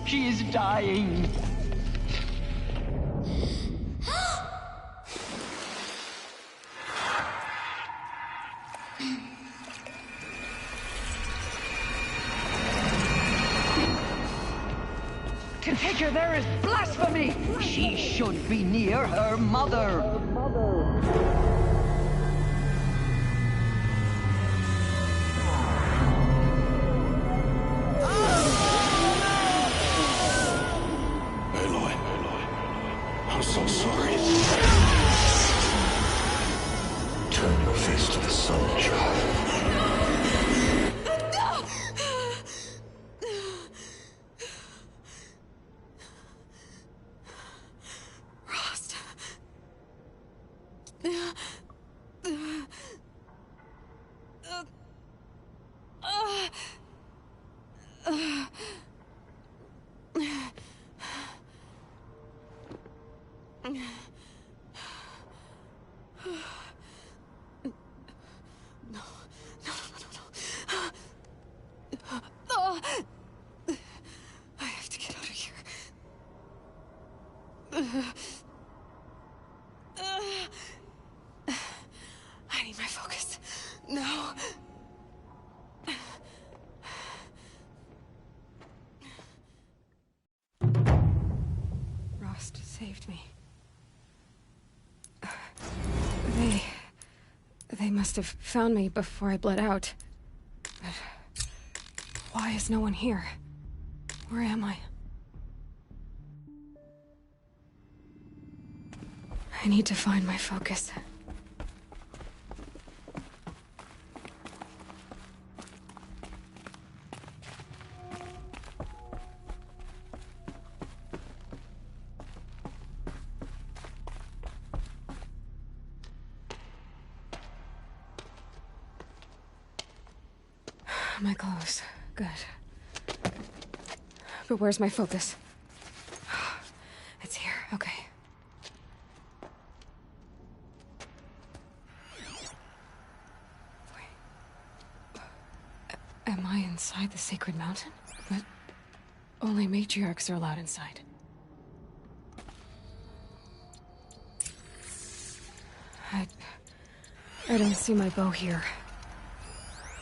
S9: She is dying. To take her there is blasphemy. She should be near her mother.
S2: I'm so sorry. Turn your face to the sun, child.
S1: Rost. I have to get out of here. I need my focus. No. Rost saved me. They must have found me before I bled out. But why is no one here? Where am I? I need to find my focus. My clothes. Good. But where's my focus? It's here. Okay. Wait. Am I inside the sacred mountain? But only matriarchs are allowed inside. I don't see my bow here.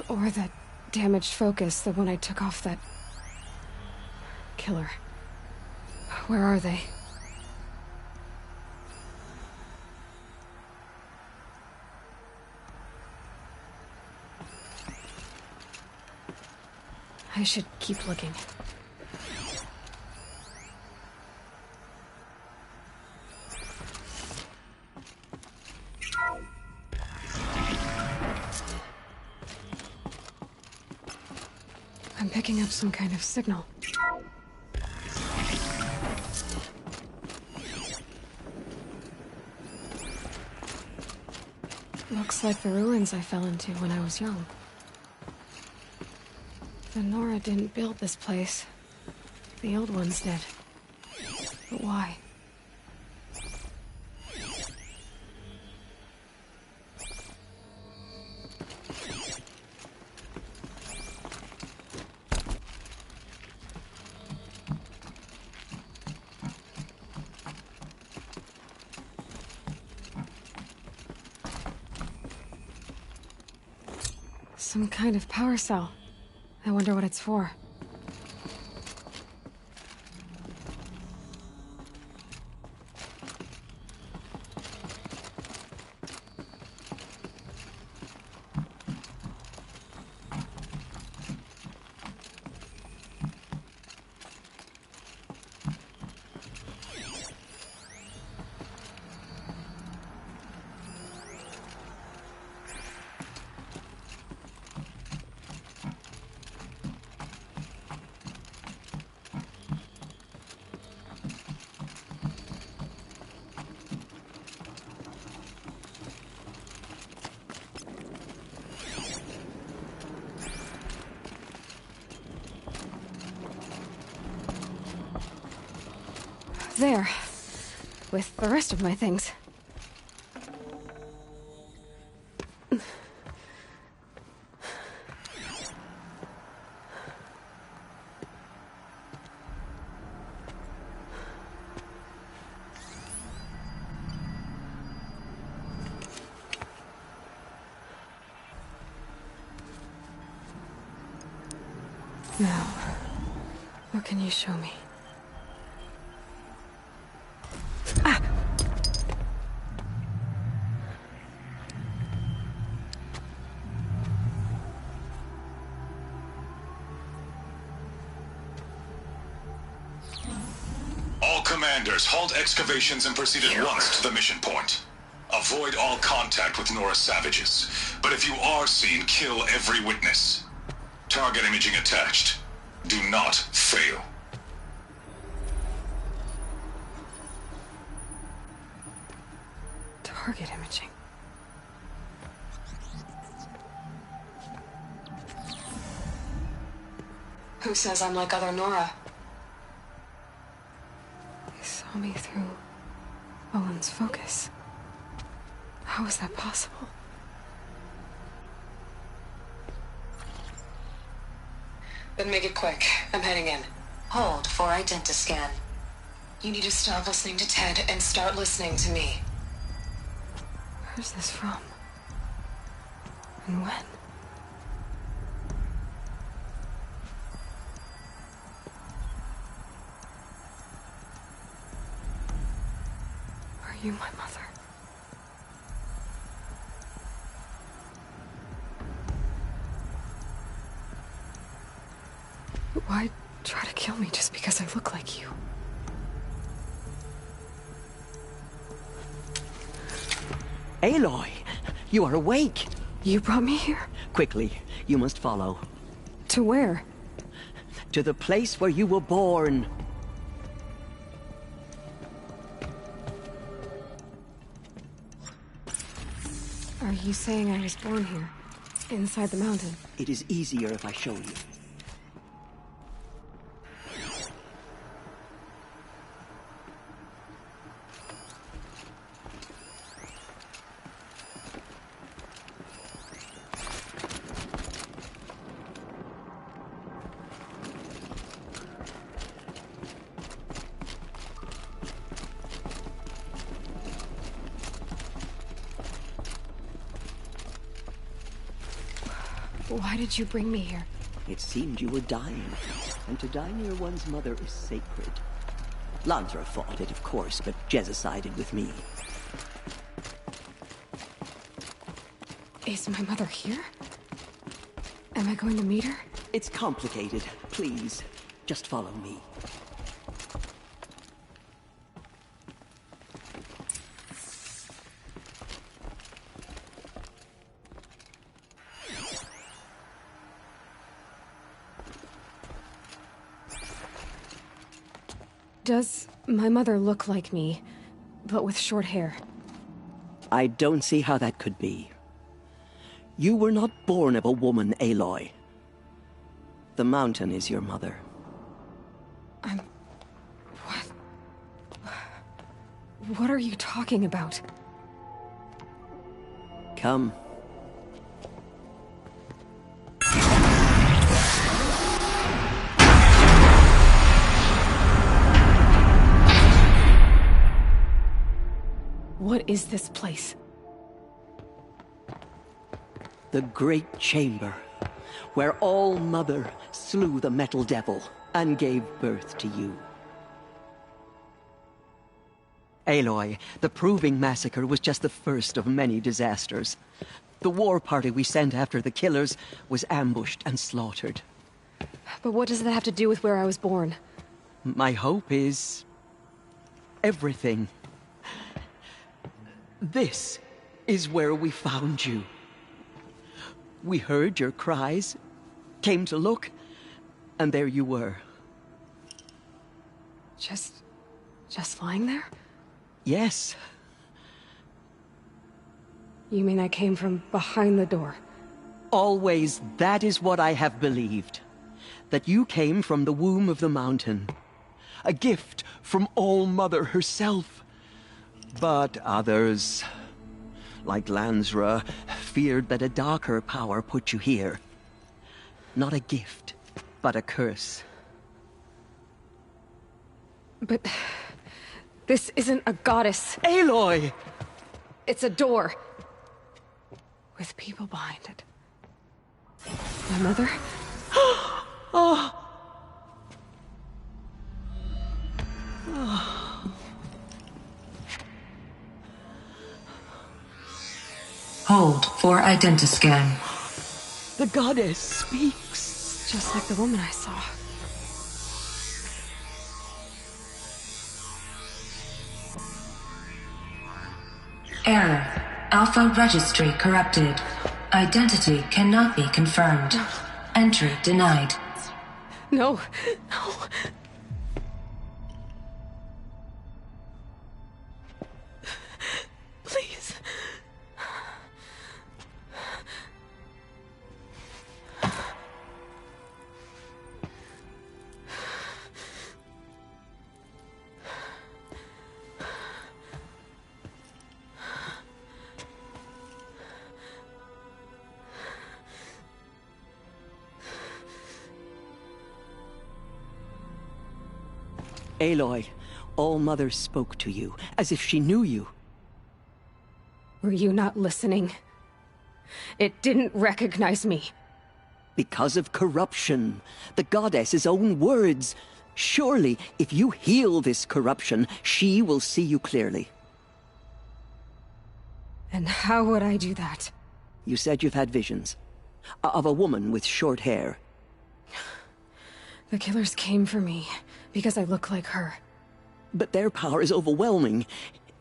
S1: Or that damaged focus, the one I took off that killer. Where are they? I should keep looking. I'm picking up some kind of signal. Looks like the ruins I fell into when I was young. The Nora didn't build this place. The old ones did. But why? Some kind of power cell. I wonder what it's for. There. With the rest of my things. Now, what can you show me?
S5: All commanders, halt excavations and proceed at once to the mission point. Avoid all contact with Nora savages. But if you are seen, kill every witness. Target imaging attached. Do not fail.
S1: Target imaging. Who says I'm like other Nora? They saw me through Owen's focus. How is that possible?
S12: Then make it quick. I'm heading in. Hold for identiscan. You need to stop listening to Ted and start listening to me.
S1: Where's this from? And when? Are you my mother? Why try to kill me just because I look like you?
S8: Aloy, you are awake.
S1: You brought me here?
S8: Quickly, you must follow.
S1: To where?
S8: To the place where you were born.
S1: Are you saying I was born here? Inside the mountain?
S8: It is easier if I show you.
S1: Why did you bring me here?
S8: It seemed you were dying, and to die near one's mother is sacred. Lansra fought it, of course, but Jezza sided with me.
S1: Is my mother here? Am I going to meet her?
S8: It's complicated. Please, just follow me.
S1: Does my mother look like me, but with short hair?
S8: I don't see how that could be. You were not born of a woman, Aloy. The mountain is your mother.
S1: What are you talking about?
S8: Come.
S1: What is this place?
S8: The Great Chamber, where All-Mother slew the Metal Devil and gave birth to you. Aloy, the Proving Massacre was just the first of many disasters. The war party we sent after the killers was ambushed and slaughtered.
S1: But what does that have to do with where I was born?
S8: My hope is... everything. This is where we found you. We heard your cries, came to look, and there you were.
S1: Just lying there?
S8: Yes.
S1: You mean I came from behind the door?
S8: Always that is what I have believed. That you came from the womb of the mountain. A gift from All-Mother herself. But others, like Lansra, feared that a darker power put you here. Not a gift, but a curse.
S1: But... this isn't a goddess.
S8: Aloy!
S1: It's a door. With people behind it. My mother?
S8: Oh!
S12: Hold for identiscan.
S8: The goddess speaks.
S1: Just like the woman I saw.
S12: Error. Alpha registry corrupted. Identity cannot be confirmed. Entry denied.
S1: No. Please.
S8: Aloy, All-Mother spoke to you, as if she knew you.
S1: Were you not listening? It didn't recognize me.
S8: Because of corruption. The goddess's own words. Surely, if you heal this corruption, she will see you clearly.
S1: And how would I do that?
S8: You said you've had visions. Of a woman with short hair.
S1: The killers came for me, because I look like her.
S8: But their power is overwhelming.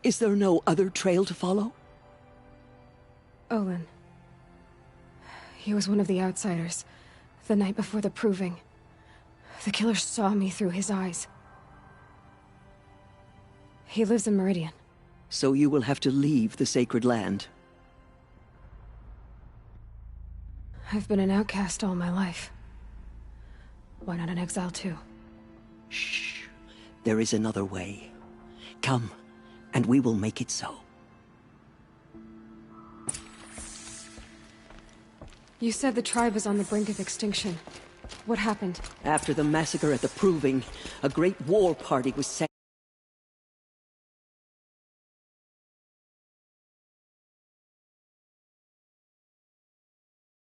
S8: Is there no other trail to follow?
S1: Olin. He was one of the outsiders, the night before the Proving. The killers saw me through his eyes. He lives in Meridian.
S8: So you will have to leave the sacred land.
S1: I've been an outcast all my life. Why not an exile too?
S8: Shh. There is another way. Come, and we will make it so.
S1: You said the tribe was on the brink of extinction. What happened?
S8: After the massacre at the Proving, a great war party was set.